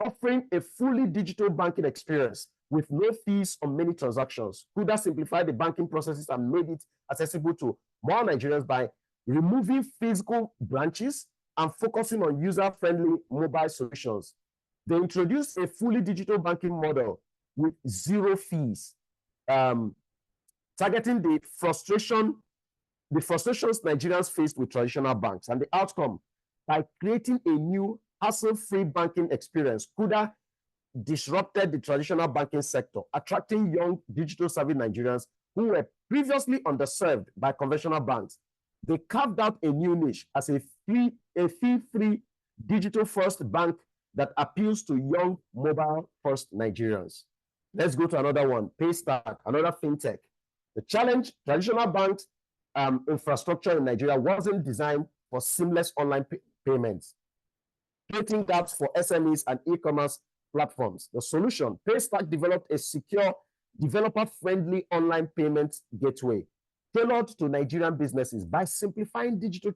offering a fully digital banking experience with no fees on many transactions. Kuda simplified the banking processes and made it accessible to more Nigerians by removing physical branches and focusing on user-friendly mobile solutions. They introduced a fully digital banking model with zero fees, targeting the frustrations Nigerians faced with traditional banks. And the outcome, by creating a new hassle-free banking experience, Kuda disrupted the traditional banking sector, attracting young digital-savvy Nigerians who were previously underserved by conventional banks. They carved out a new niche as a fee-free digital-first bank that appeals to young mobile-first Nigerians. Let's go to another one, Paystack, another fintech. The challenge, traditional banks infrastructure in Nigeria wasn't designed for seamless online payments, creating gaps for SMEs and e-commerce platforms. The solution, Paystack developed a secure, developer-friendly online payments gateway tailored to Nigerian businesses by simplifying digital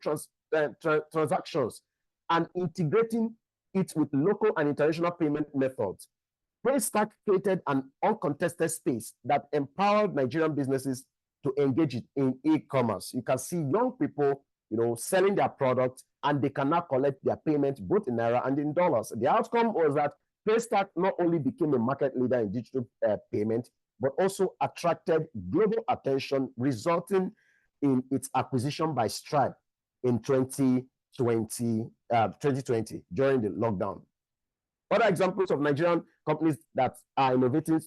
transactions and integrating it with local and international payment methods. Rethink created an uncontested space that empowered Nigerian businesses to engage in e-commerce. You can see young people, selling their products, and they can now collect their payments both in naira and in dollars. The outcome was that Rethink not only became a market leader in digital payment, but also attracted global attention, resulting in its acquisition by Stripe in 2020 during the lockdown. Other examples of Nigerian companies that are innovating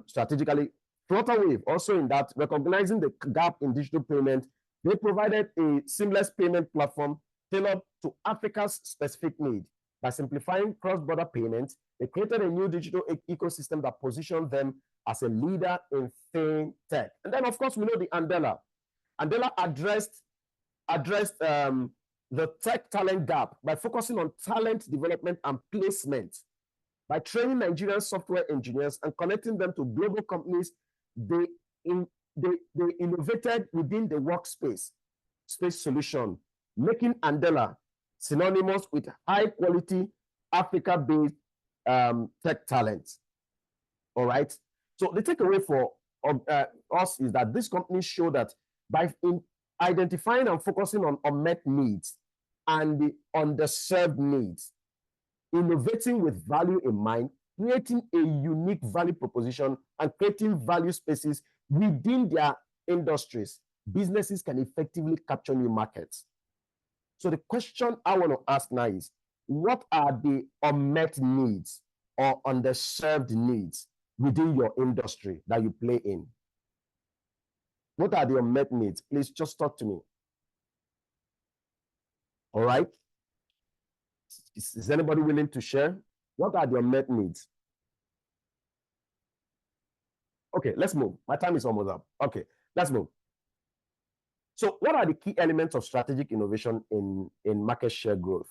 strategically, Flutterwave, also in that, recognizing the gap in digital payment, they provided a seamless payment platform tailored to Africa's specific need. By simplifying cross-border payments, they created a new digital ecosystem that positioned them as a leader in fintech. And then, of course, we know the Andela. Andela addressed the tech talent gap by focusing on talent development and placement. By training Nigerian software engineers and connecting them to global companies, they innovated within the workspace space solution, making Andela synonymous with high-quality Africa-based tech talent. All right. So the takeaway for us is that these companies show that by identifying and focusing on unmet needs and the underserved needs, innovating with value in mind, creating a unique value proposition, and creating value spaces within their industries, businesses can effectively capture new markets. So the question I want to ask now is, what are the unmet needs or underserved needs within your industry that you play in? What are the unmet needs? Please just talk to me. All right. Is anybody willing to share? What are the unmet needs? Okay, let's move. My time is almost up. Okay, let's move. So what are the key elements of strategic innovation in market share growth?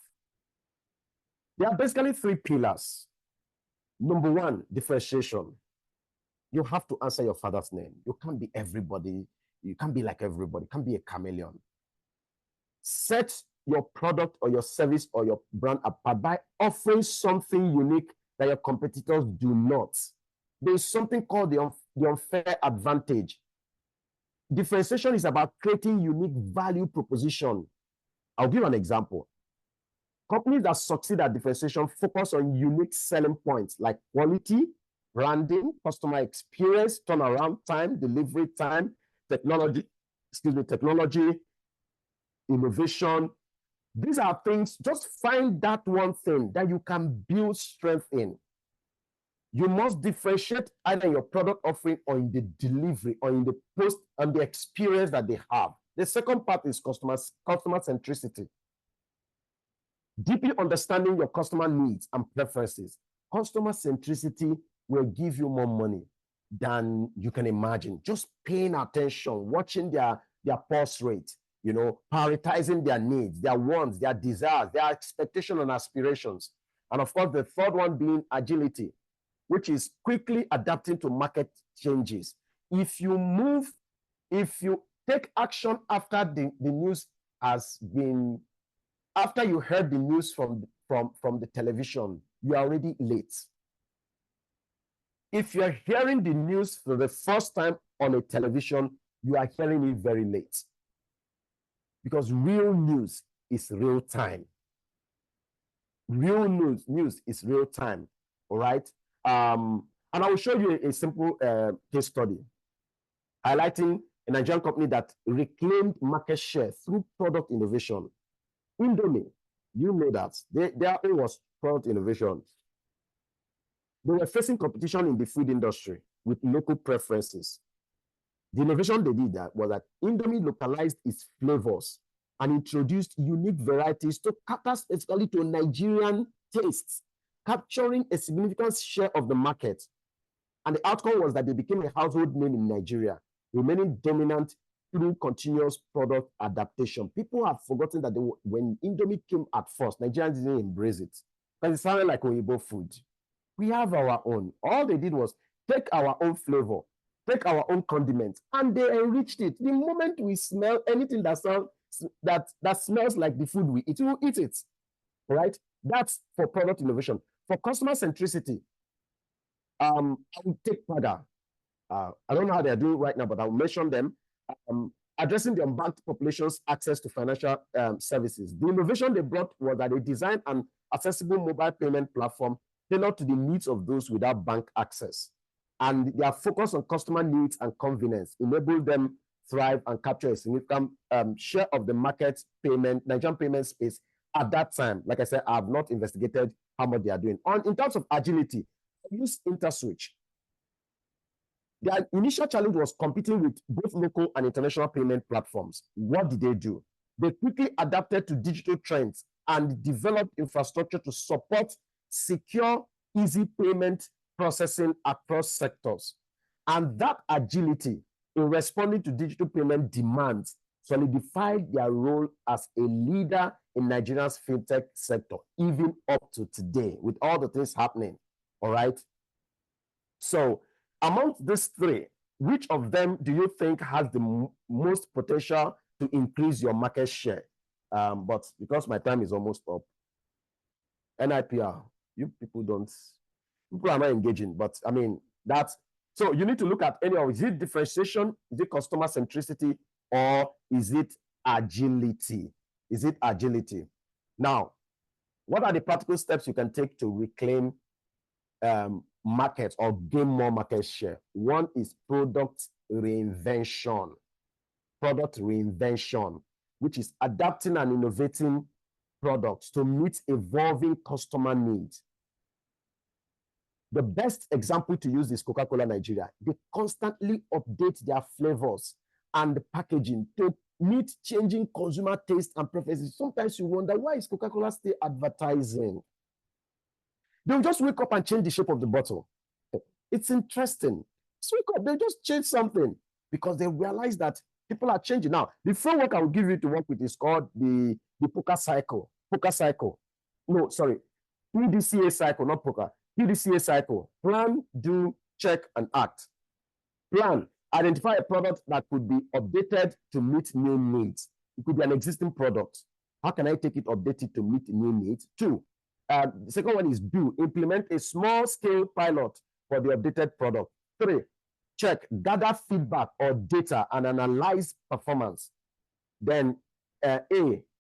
There are basically three pillars. Number one, differentiation. You have to answer your father's name. You can't be everybody. You can't be like everybody. You can't be a chameleon. Set your product or your service or your brand apart by offering something unique that your competitors do not. There is something called the unfair advantage. Differentiation is about creating unique value proposition. I'll give an example. Companies that succeed at differentiation focus on unique selling points like quality, branding, customer experience, turnaround time, delivery time, technology, innovation. These are things, just find that one thing that you can build strength in. You must differentiate either in your product offering or in the delivery or in the post and the experience that they have. The second part is customer centricity. Deeply understanding your customer needs and preferences. Customer centricity will give you more money than you can imagine. Just paying attention, watching their pulse rate, prioritizing their needs, their wants, their desires, their expectations and aspirations. And of course, the third one being agility, which is quickly adapting to market changes. If you take action after the news has been, after you heard the news from the television, you are already late. If you're hearing the news for the first time on a television, you are hearing it very late. Because real news is real time. Real news is real time. All right. And I will show you a simple case study highlighting a Nigerian company that reclaimed market share through product innovation. Indomie, you know that their aim was product innovation. They were facing competition in the food industry with local preferences. The innovation they did was that Indomie localized its flavors and introduced unique varieties to cater specifically to Nigerian tastes, capturing a significant share of the market. And the outcome was that they became a household name in Nigeria, remaining dominant through continuous product adaptation. People have forgotten that when Indomie came at first, Nigerians didn't embrace it because it sounded like Oyibo food. We have our own. All they did was take our own flavor, take our own condiments, and they enriched it. The moment we smell anything that smells like the food we eat, we will eat it. Right? That's for product innovation. For customer centricity, I will take Pada. I don't know how they're doing right now, but I'll mention them. Addressing the unbanked population's access to financial services. The innovation they brought was that they designed an accessible mobile payment platform tailored to the needs of those without bank access. And their focus on customer needs and convenience enabled them thrive and capture a significant share of the Nigerian payment space at that time. Like I said, I have not investigated how much they are doing. In terms of agility, use InterSwitch. Their initial challenge was competing with both local and international payment platforms. What did they do? They quickly adapted to digital trends and developed infrastructure to support secure, easy payment processing across sectors. And that agility in responding to digital payment demands solidified their role as a leader in Nigeria's fintech sector, even up to today, with all the things happening. All right. So, amongst these three, which of them do you think has the most potential to increase your market share? But because my time is almost up, NIPR, people are not engaging, but I mean, so you need to look at is it differentiation, is it customer centricity, or is it agility? Is it agility? Now, what are the practical steps you can take to reclaim markets or gain more market share? One is product reinvention. Product reinvention, which is adapting and innovating products to meet evolving customer needs. The best example to use is Coca-Cola Nigeria. They constantly update their flavors and the packaging to meet changing consumer taste and preferences. Sometimes you wonder, why is Coca-Cola still advertising? They'll just wake up and change the shape of the bottle. It's interesting. Just wake up, they just change something because they realize that people are changing. Now, the framework I will give you to work with is called the poker cycle. Poker cycle. No, sorry. PDCA cycle, not poker. PDCA cycle. Plan, do, check, and act. Plan. Identify a product that could be updated to meet new needs. It could be an existing product. How can I take it updated to meet new needs? Two. The second one is do. Implement a small-scale pilot for the updated product. Three. Check. Gather feedback or data and analyze performance. Then A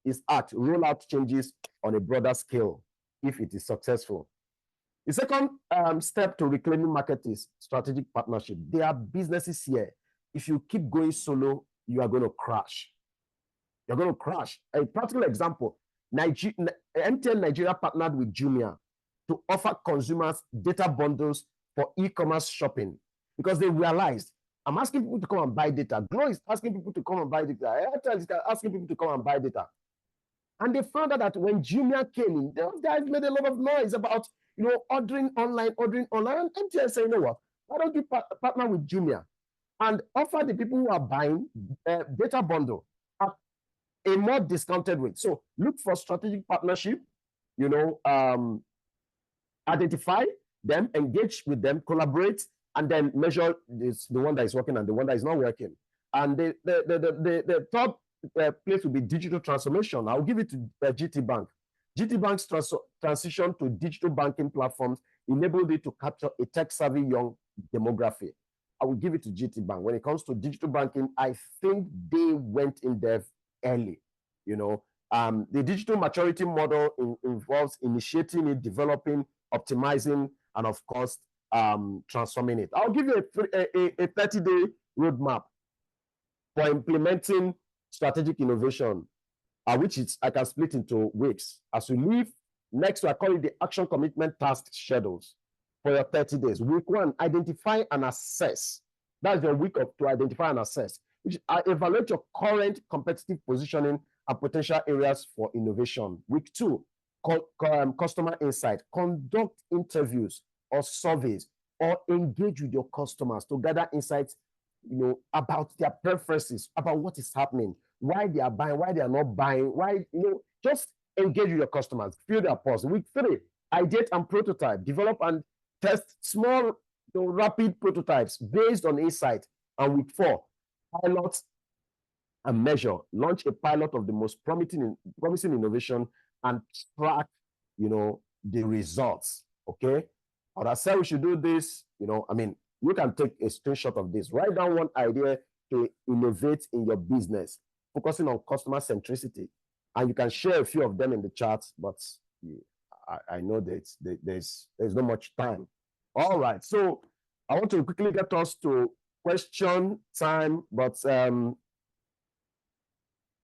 is act. Roll out changes on a broader scale if it is successful. The second step to reclaiming market is strategic partnership. There are businesses here. If you keep going solo, you are going to crash. You're going to crash. A practical example, MTN Nigeria partnered with Jumia to offer consumers data bundles for e-commerce shopping because they realized, I'm asking people to come and buy data. Glow is asking people to come and buy data. Airtel is asking people to come and buy data. And they found out that when Jumia came in, those guys made a lot of noise about ordering online. And MTN said, you know what? Why don't you partner with Jumia and offer the people who are buying data bundle at a more discounted rate? So look for strategic partnership, identify them, engage with them, collaborate, and then measure this, the one that is working and the one that is not working. And the third place will be digital transformation. I'll give it to GT Bank. GT Bank's transition to digital banking platforms enabled it to capture a tech-savvy young demography. I will give it to GT Bank. When it comes to digital banking, I think they went in depth early. You know, the digital maturity model involves initiating it, developing, optimizing, and of course, transforming it. I'll give you a 30-day roadmap for implementing strategic innovation, which I can split into weeks. As we leave next, I call it the action commitment task schedules for your 30 days. Week 1, identify and assess. That's your week to identify and assess, which evaluate your current competitive positioning and potential areas for innovation. Week 2, customer insight. Conduct interviews or surveys or engage with your customers to gather insights, you know, about their preferences, about what is happening, why they are buying, why they are not buying, why, you know, just engage with your customers, feel their pulse. Week 3, ideate and prototype, develop and test small, you know, rapid prototypes based on insight. And week 4, pilot and measure, launch a pilot of the most promising innovation and track, you know, the results. Okay. Or I said we should do this, you know, I mean, you can take a screenshot of this. Write down one idea to innovate in your business, focusing on customer centricity. And you can share a few of them in the chat, but I know that there's not much time. All right. So I want to quickly get us to question time, but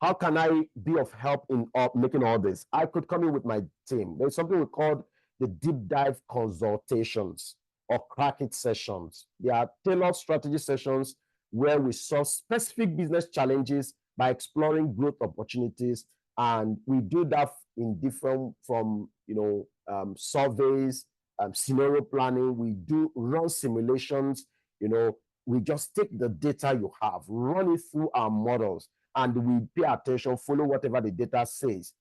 how can I be of help in making all this? I could come in with my team. There's something we call the deep dive consultations or crack it sessions. They are tailored strategy sessions where we solve specific business challenges by exploring growth opportunities. And we do that in different from, you know, surveys, scenario planning. We do run simulations. You know, we just take the data you have, run it through our models, and we pay attention, follow whatever the data says.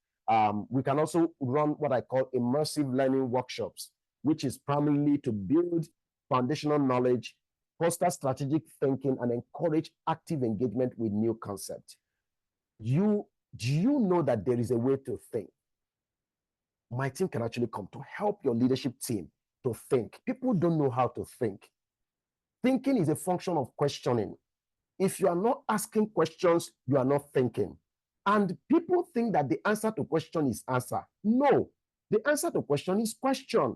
We can also run what I call immersive learning workshops, which is primarily to build foundational knowledge, foster strategic thinking, and encourage active engagement with new concepts. Do you know that there is a way to think? My team can actually come to help your leadership team to think. People don't know how to think. Thinking is a function of questioning. If you are not asking questions, you are not thinking. And people think that the answer to question is answer. No, the answer to question is question.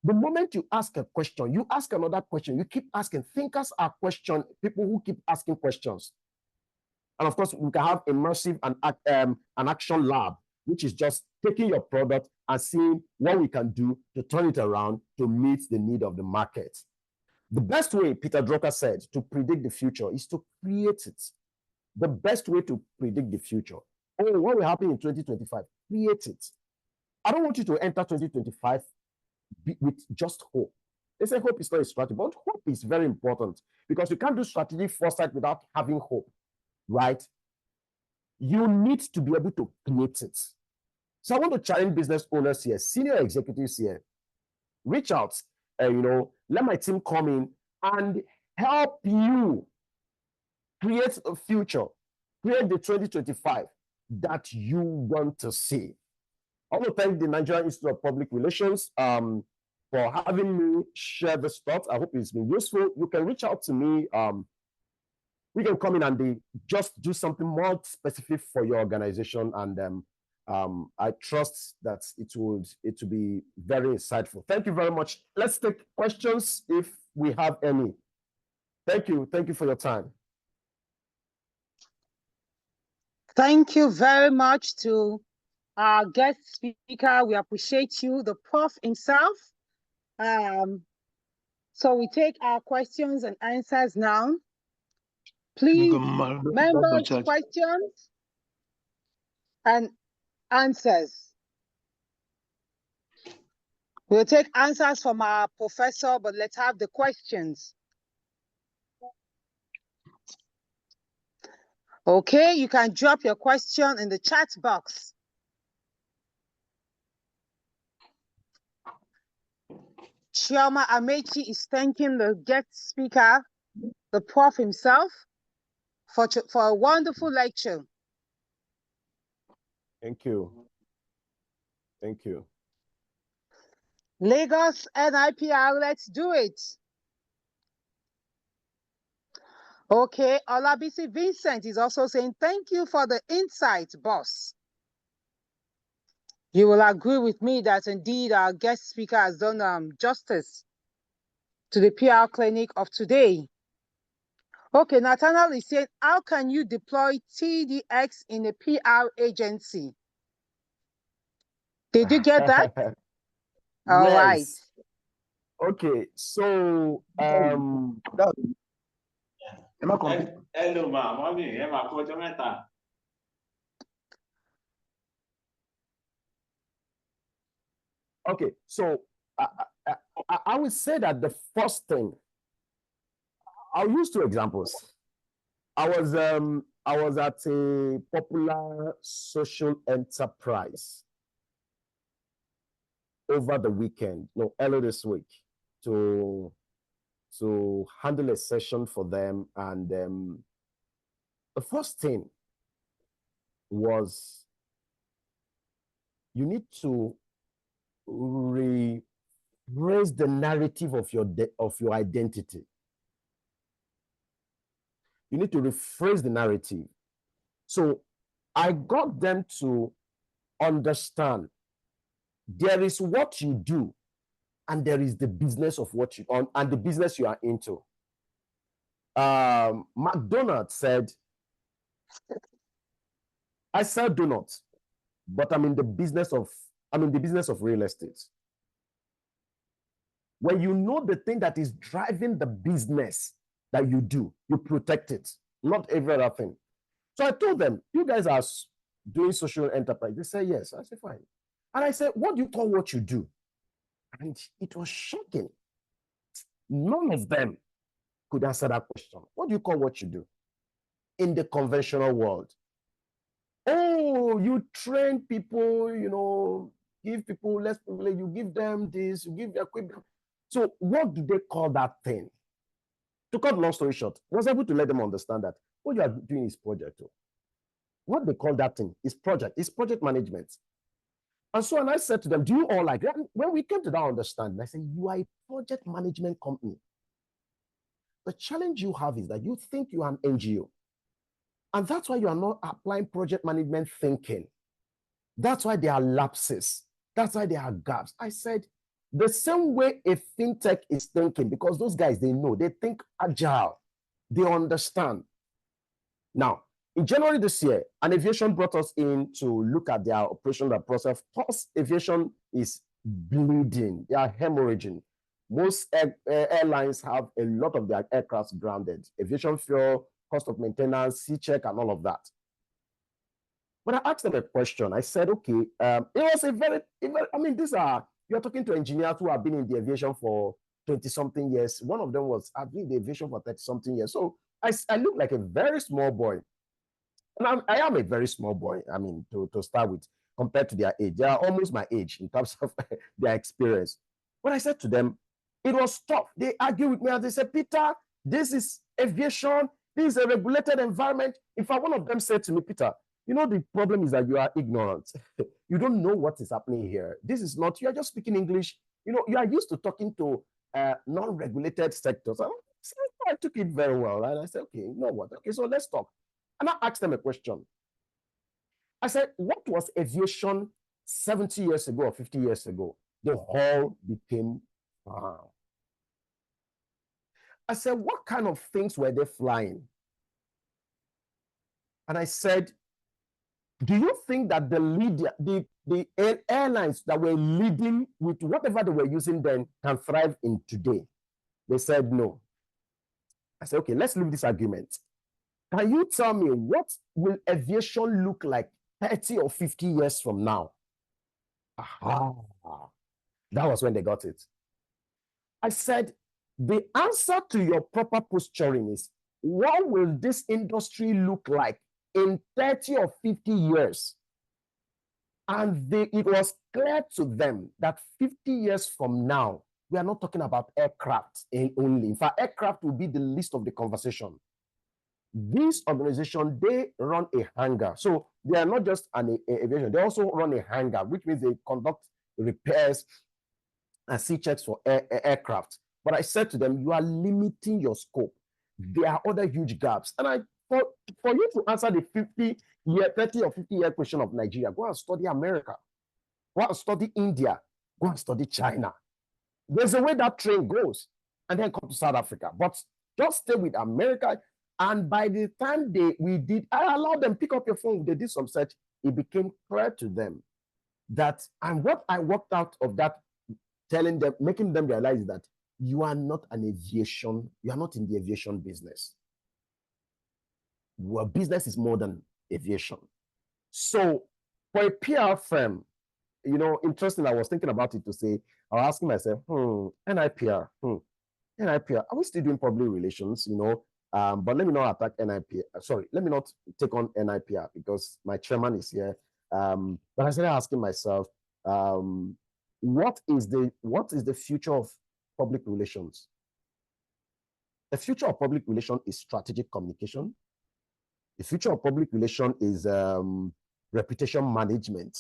The moment you ask a question, you ask another question, you keep asking. Thinkers are people who keep asking questions. And of course, we can have immersive and an action lab, which is just taking your product and seeing what we can do to turn it around to meet the need of the market. The best way, Peter Drucker said, to predict the future is to create it. The best way to predict the future. Oh, what will happen in 2025? Create it. I don't want you to enter 2025 with just hope. They say hope is not a strategy, but hope is very important because you can't do strategic foresight without having hope, right? You need to be able to create it. So I want to challenge business owners here, senior executives here, reach out, you know, let my team come in and help you create a future, create the 2025 that you want to see. I want to thank the Nigerian Institute of Public Relations for having me share this thought. I hope it's been useful. You can reach out to me. We can come in and just do something more specific for your organization. And I trust that it will be very insightful. Thank you very much. Let's take questions if we have any. Thank you. Thank you for your time. Thank you very much to our guest speaker. We appreciate you, the prof himself. So we take our questions and answers now. Please, members, questions and answers. We'll take answers from our professor, but let's have the questions. Okay, you can drop your question in the chat box. Chioma Amechi is thanking the guest speaker, the prof himself, for a wonderful lecture. Thank you. Thank you. Lagos NIPR, let's do it. Okay, Olabisi Vincent is also saying, thank you for the insight, boss. You will agree with me that indeed our guest speaker has done justice to the PR clinic of today. Okay, Nathaniel is saying, how can you deploy TDX in a PR agency? Did you get that? All right. Okay, so Hello, ma, mommy, Emma, okay, so I would say that the first thing, I'll use two examples. I was at a popular social enterprise over the weekend, no, earlier this week, to handle a session for them. And the first thing was you need to raise the narrative of your identity. You need to rephrase the narrative. So I got them to understand there is what you do and there is the business of what you and the business you are into. McDonald's said, I sell donuts, but I'm in the business of real estate. When you know the thing that is driving the business that you do, you protect it, not every other thing. So I told them, you guys are doing social enterprise. They said, yes. I said, fine. And I said, what do you call what you do? And it was shocking. None of them could answer that question. What do you call what you do in the conventional world? Oh, you train people, give people less privilege, you give them this, you give them equipment. So what do they call that thing? To cut long story short, I was able to let them understand that what you are doing is project. What they call that thing is project. It's project management. And so, and I said to them, do you all like that? When we came to that understanding, I said, you are a project management company. The challenge you have is that you think you are an NGO. And that's why you are not applying project management thinking. That's why there are lapses. That's why there are gaps. I said, the same way a fintech is thinking, because those guys, they know, they think agile, they understand. Now, in January this year, an aviation brought us in to look at their operational process. Plus, aviation is bleeding. They are hemorrhaging. Most airlines have a lot of their aircrafts grounded. Aviation fuel, cost of maintenance, C-check, and all of that. But I asked them a question. I said, okay, it was you're talking to engineers who have been in the aviation for 20-something years. One of them I've been in the aviation for 30-something years. So I look like a very small boy. And I am a very small boy, to start with, compared to their age. They are almost my age in terms of their experience. But I said to them, it was tough. They argue with me and they said, Peter, this is aviation. This is a regulated environment. In fact, one of them said to me, Peter, the problem is that you are ignorant. You don't know what is happening here. This is not, you are just speaking English. You are used to talking to non-regulated sectors. I took it very well. And I said, okay, you know what? Okay, so let's talk. And I asked them a question. I said, what was aviation 70 years ago or 50 years ago? The whole became farm. I said, what kind of things were they flying? And I said, do you think that the airlines that were leading with whatever they were using then can thrive in today? They said no. I said, okay, let's leave this argument. Can you tell me what will aviation look like 30 or 50 years from now? Aha. That was when they got it. I said, the answer to your proper posturing is, what will this industry look like in 30 or 50 years? And it was clear to them that 50 years from now, we are not talking about aircraft only. In fact, aircraft will be the least of the conversation. This organization, they run a hangar. So they are not just an aviation, they also run a hangar, which means they conduct repairs and see checks for aircraft. But I said to them, you are limiting your scope. There are other huge gaps. And for you to answer the 30 or 50-year question of Nigeria, go and study America. Go and study India. Go and study China. There's a way that train goes. And then come to South Africa. But just stay with America. And by the time I allowed them pick up your phone. They did some search. It became clear to them that, and what I worked out of that, telling them, making them realize that you are not in the aviation business. Your business is more than aviation. So for a PR firm, interesting, I was thinking about it to say, I was asking myself, NIPR, NIPR, are we still doing public relations, but let me not attack NIPR. Sorry, let me not take on NIPR because my chairman is here. But I started asking myself, what is the future of public relations? The future of public relations is strategic communication. The future of public relations is reputation management.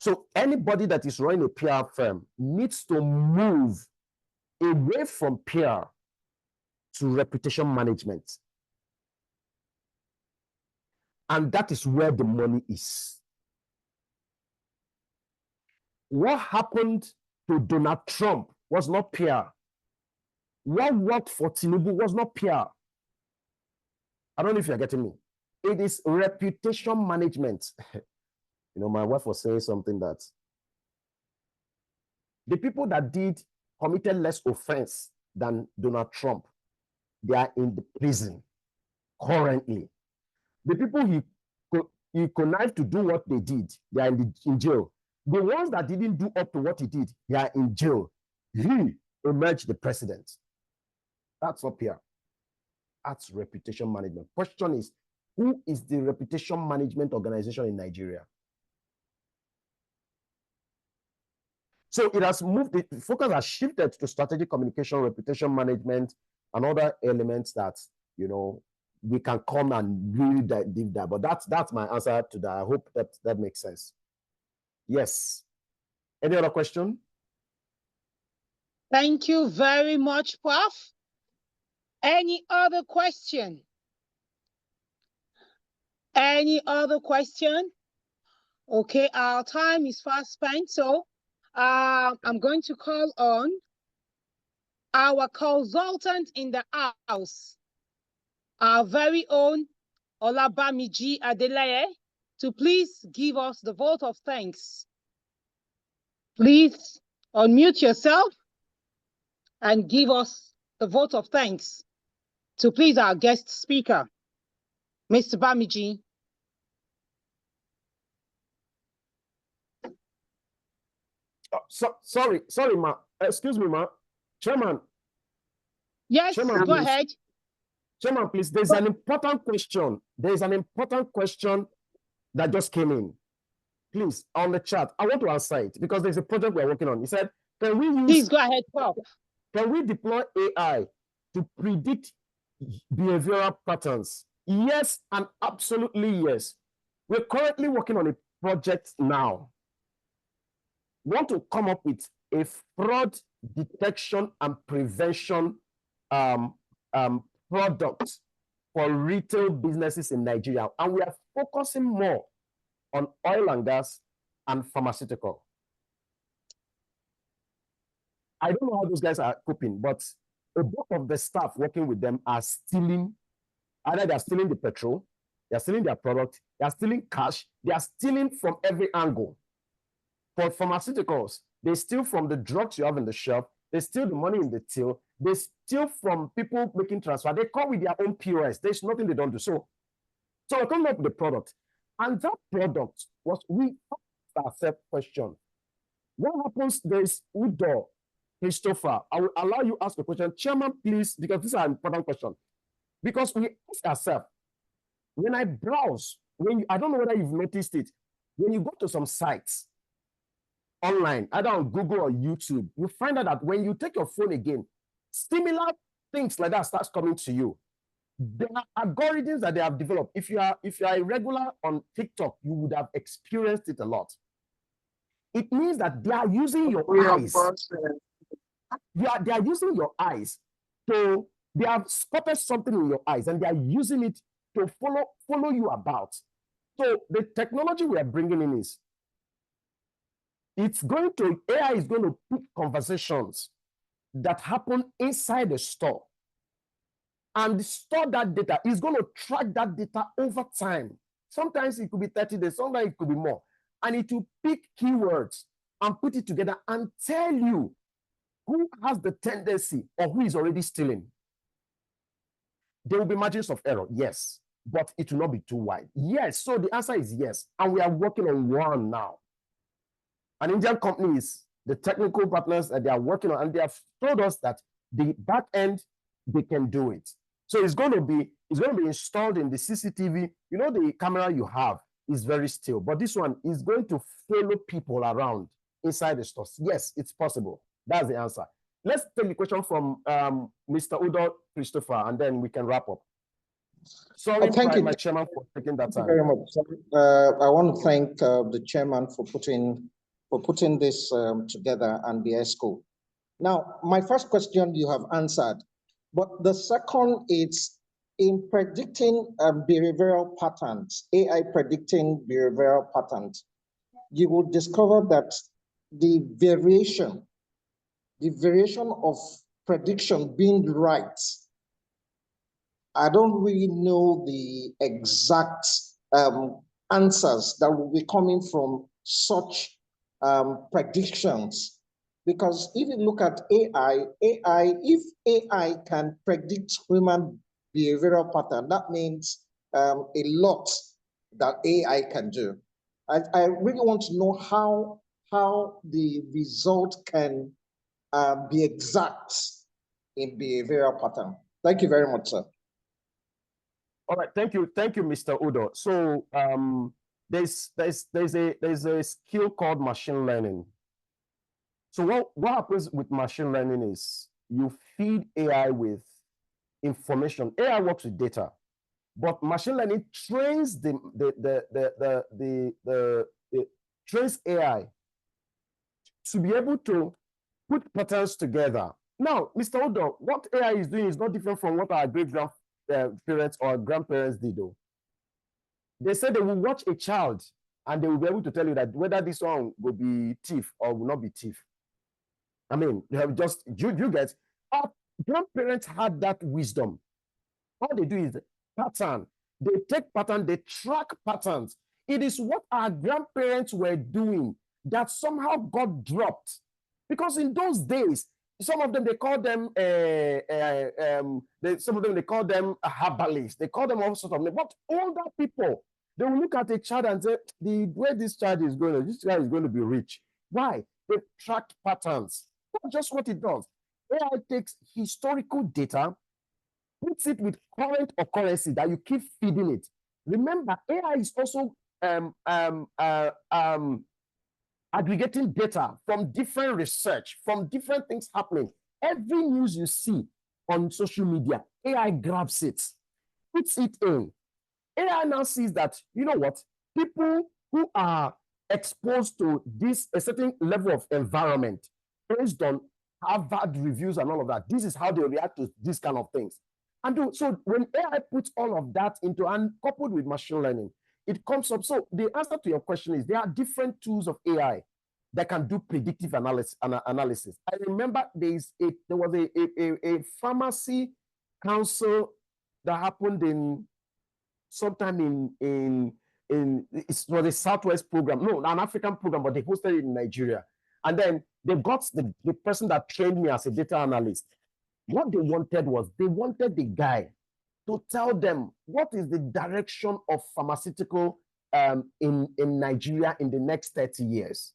So anybody that is running a PR firm needs to move away from PR to reputation management. And that is where the money is. What happened to Donald Trump was not PR. What worked for Tinubu was not PR. I don't know if you're getting me. It is reputation management. My wife was saying something that the people that committed less offense than Donald Trump, they are in the prison currently. The people he connived to do what they did, they are in jail. The ones that didn't do up to what he did, they are in jail. He emerged the president. That's not PR. That's reputation management. Question is, who is the reputation management organization in Nigeria? So it has moved, the focus has shifted to strategic communication, reputation management, and other elements that, we can come and really deep dive. But that's my answer to that. I hope that makes sense. Yes. Any other question? Thank you very much, Prof. Any other question? Any other question? Okay, our time is fast spent, so I'm going to call on our consultant in the house, our very own Olabamiji Adeleye, to please give us the vote of thanks. Please unmute yourself and give us the vote of thanks to please our guest speaker, Mr. Bamiji. Sorry, ma. Excuse me, ma. Chairman. Yes, Chairman, go please. ahead. Chairman, please. There's an important question. There is an important question that just came in. Please, on the chat. I want to answer it because there's a project we're working on. He said, can we use... Please go ahead, Prof. Can we deploy AI to predict behavioral patterns? Yes, and absolutely yes. We're currently working on a project now. We want to come up with a fraud detection and prevention product for retail businesses in Nigeria. And we are focusing more on oil and gas and pharmaceutical. I don't know how those guys are coping, but a bulk of the staff working with them are stealing. Either they're stealing the petrol, they're stealing their product, they're stealing cash, they are stealing from every angle. For pharmaceuticals, they steal from the drugs you have in the shelf, they steal the money in the till, they steal from people making transfer, they come with their own POS. There's nothing they don't do. So we're coming up with the product. And that product was, we asked ourselves question. What happens, there's Udo, Christopher, I will allow you to ask a question. Chairman, please, because this is an important question. Because we ask ourselves, when I browse, I don't know whether you've noticed it, when you go to some sites, online, either on Google or YouTube, you find out that when you take your phone again, similar things like that starts coming to you. There are algorithms that they have developed. If you are a regular on TikTok, you would have experienced it a lot. It means that they are using your eyes. They are using your eyes. So they have spotted something in your eyes and they are using it to follow you about. So the technology we are bringing in is AI is going to pick conversations that happen inside the store and store that data. It's going to track that data over time. Sometimes it could be 30 days, sometimes it could be more. And it will pick keywords and put it together and tell you who has the tendency or who is already stealing. There will be margins of error, yes, but it will not be too wide. Yes, so the answer is yes. And we are working on one now. An Indian company is the technical partners that they are working on, and they have told us that the back end, they can do it. So it's going to be installed in the CCTV. You know, the camera you have is very still, but this one is going to follow people around inside the stores. Yes, it's possible. That's the answer. Let's take the question from Mr. Udo Christopher, and then we can wrap up. Sorry, thank you, my chairman, for taking that time. Thank you very much. I want to thank the chairman for putting this together and the ESCO. Now, my first question you have answered, but the second is in predicting behavioral patterns, AI predicting behavioral patterns, you will discover that the variation of prediction being right, I don't really know the exact answers that will be coming from such predictions. Because if you look at if AI can predict human behavioral pattern, that means a lot that AI can do. I really want to know how the result can be exact in behavioral pattern. Thank you very much, sir. All right, thank you, Mr. Udo. So there's a skill called machine learning. So what happens with machine learning is you feed AI with information. AI works with data, but machine learning trains trains AI to be able to put patterns together. Now, Mr. Udo, what AI is doing is not different from what our great-grandparents or grandparents did, though. They said they will watch a child and they will be able to tell you that whether this one will be thief or will not be thief. I mean, they have just, you get, our grandparents had that wisdom. All they do is pattern. They take pattern, they track patterns. It is what our grandparents were doing that somehow got dropped. Because in those days, some of them, they call them, some of them, they call them herbalists. They call them all sorts of names. But older people, they will look at a child and say, the way this child is going, this child is going to be rich. Why? They track patterns. That's just what it does. AI takes historical data, puts it with current occurrences that you keep feeding it. Remember, AI is also aggregating data from different research, from different things happening. Every news you see on social media, AI grabs it, puts it in. AI now sees that, you know what, people who are exposed to a certain level of environment based on Harvard reviews and all of that, this is how they react to these kind of things. And so when AI puts all of that into and coupled with machine learning, it comes up. So the answer to your question is there are different tools of AI that can do predictive analysis. I remember there was a pharmacy council that happened in sometime it was a Southwest program, no, an African program, but they hosted it in Nigeria. And then they got the person that trained me as a data analyst. What they wanted was they wanted the guy to tell them what is the direction of pharmaceutical in Nigeria in the next 30 years.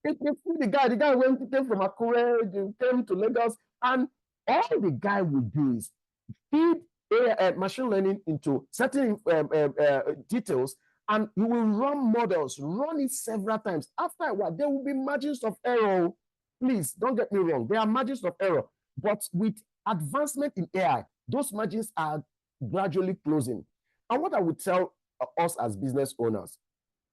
The guy came from Akure, came to Lagos, and all the guy would do is feed machine learning into certain details And you will run models, run it several times. After a while, there will be margins of error. Please don't get me wrong. There are margins of error. But with advancement in AI, those margins are gradually closing. And what I would tell us as business owners,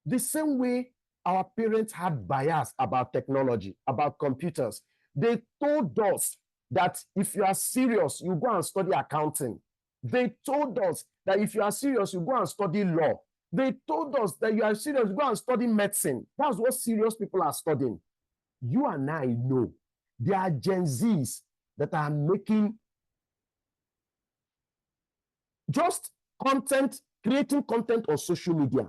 the same way our parents had bias about technology, about computers, they told us that if you are serious, you go and study accounting. They told us that if you are serious, you go and study law. They told us that you are serious, go and study medicine. That's what serious people are studying. You and I know there are Gen Zs that are making just content, creating content on social media.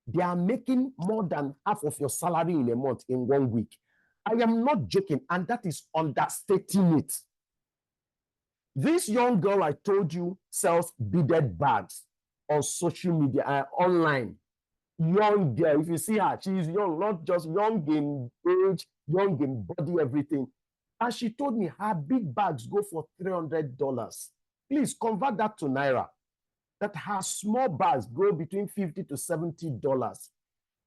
They are making more than half of your salary in a month in 1 week. I am not joking, and that is understating it. This young girl I told you sells beaded bags on social media, online. Young girl, if you see her, she is young, not just young in age, young in body, everything. And she told me her big bags go for $300. Please convert that to Naira. That her small bags go between $50 to $70.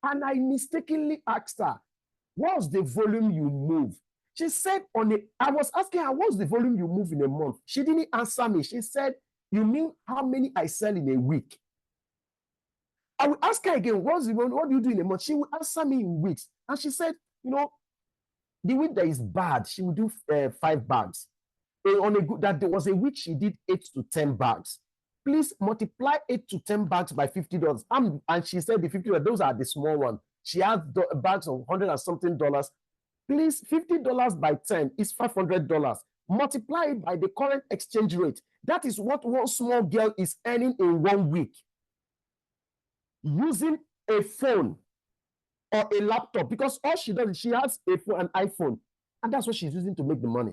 And I mistakenly asked her, what's the volume you move? She said I was asking her, what's the volume you move in a month? She didn't answer me. She said, you mean how many I sell in a week? I will ask her again, what do you do in a month? She will answer me in weeks. And she said, the week that is bad, she will do 5 bags. That there was a week she did 8 to 10 bags. Please multiply 8 to 10 bags by $50. And she said the $50, those are the small ones. She has bags of $100 and something. Please, $50 by 10 is $500. Multiply it by the current exchange rate. That is what one small girl is earning in 1 week. Using a phone or a laptop, because all she does is she has an iPhone, and that's what she's using to make the money.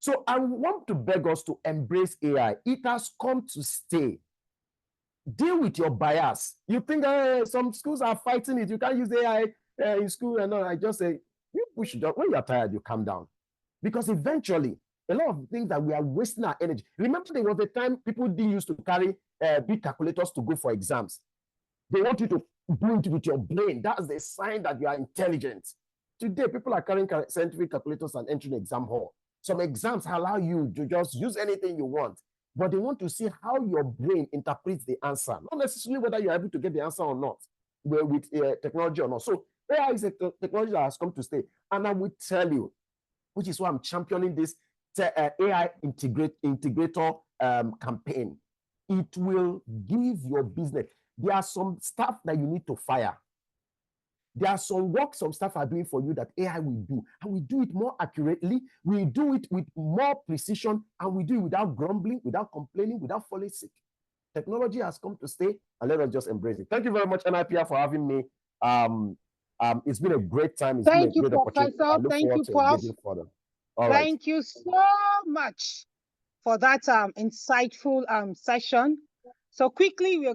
So I want to beg us to embrace AI. It has come to stay. Deal with your bias. You think some schools are fighting it. You can't use AI in school and all. I just say, you push it up. When you're tired, you calm down. Because eventually, a lot of things that we are wasting our energy. Remember, there was a time people didn't used to carry big calculators to go for exams. They want you to do it with your brain. That's the sign that you are intelligent. Today, people are carrying scientific calculators and entering exam hall. Some exams allow you to just use anything you want, but they want to see how your brain interprets the answer, not necessarily whether you're able to get the answer or not with technology or not. So AI is a technology that has come to stay. And I will tell you, which is why I'm championing this AI integrator campaign. It will give your business. There are some staff that you need to fire. There are some work some staff are doing for you that AI will do, and we do it more accurately. We do it with more precision, and we do it without grumbling, without complaining, without falling sick. Technology has come to stay, and let us just embrace it. Thank you very much, NIPR, for having me. It's been a great time. It's been a great opportunity. I look forward to engaging further. Thank you so much for that insightful session. So quickly, we're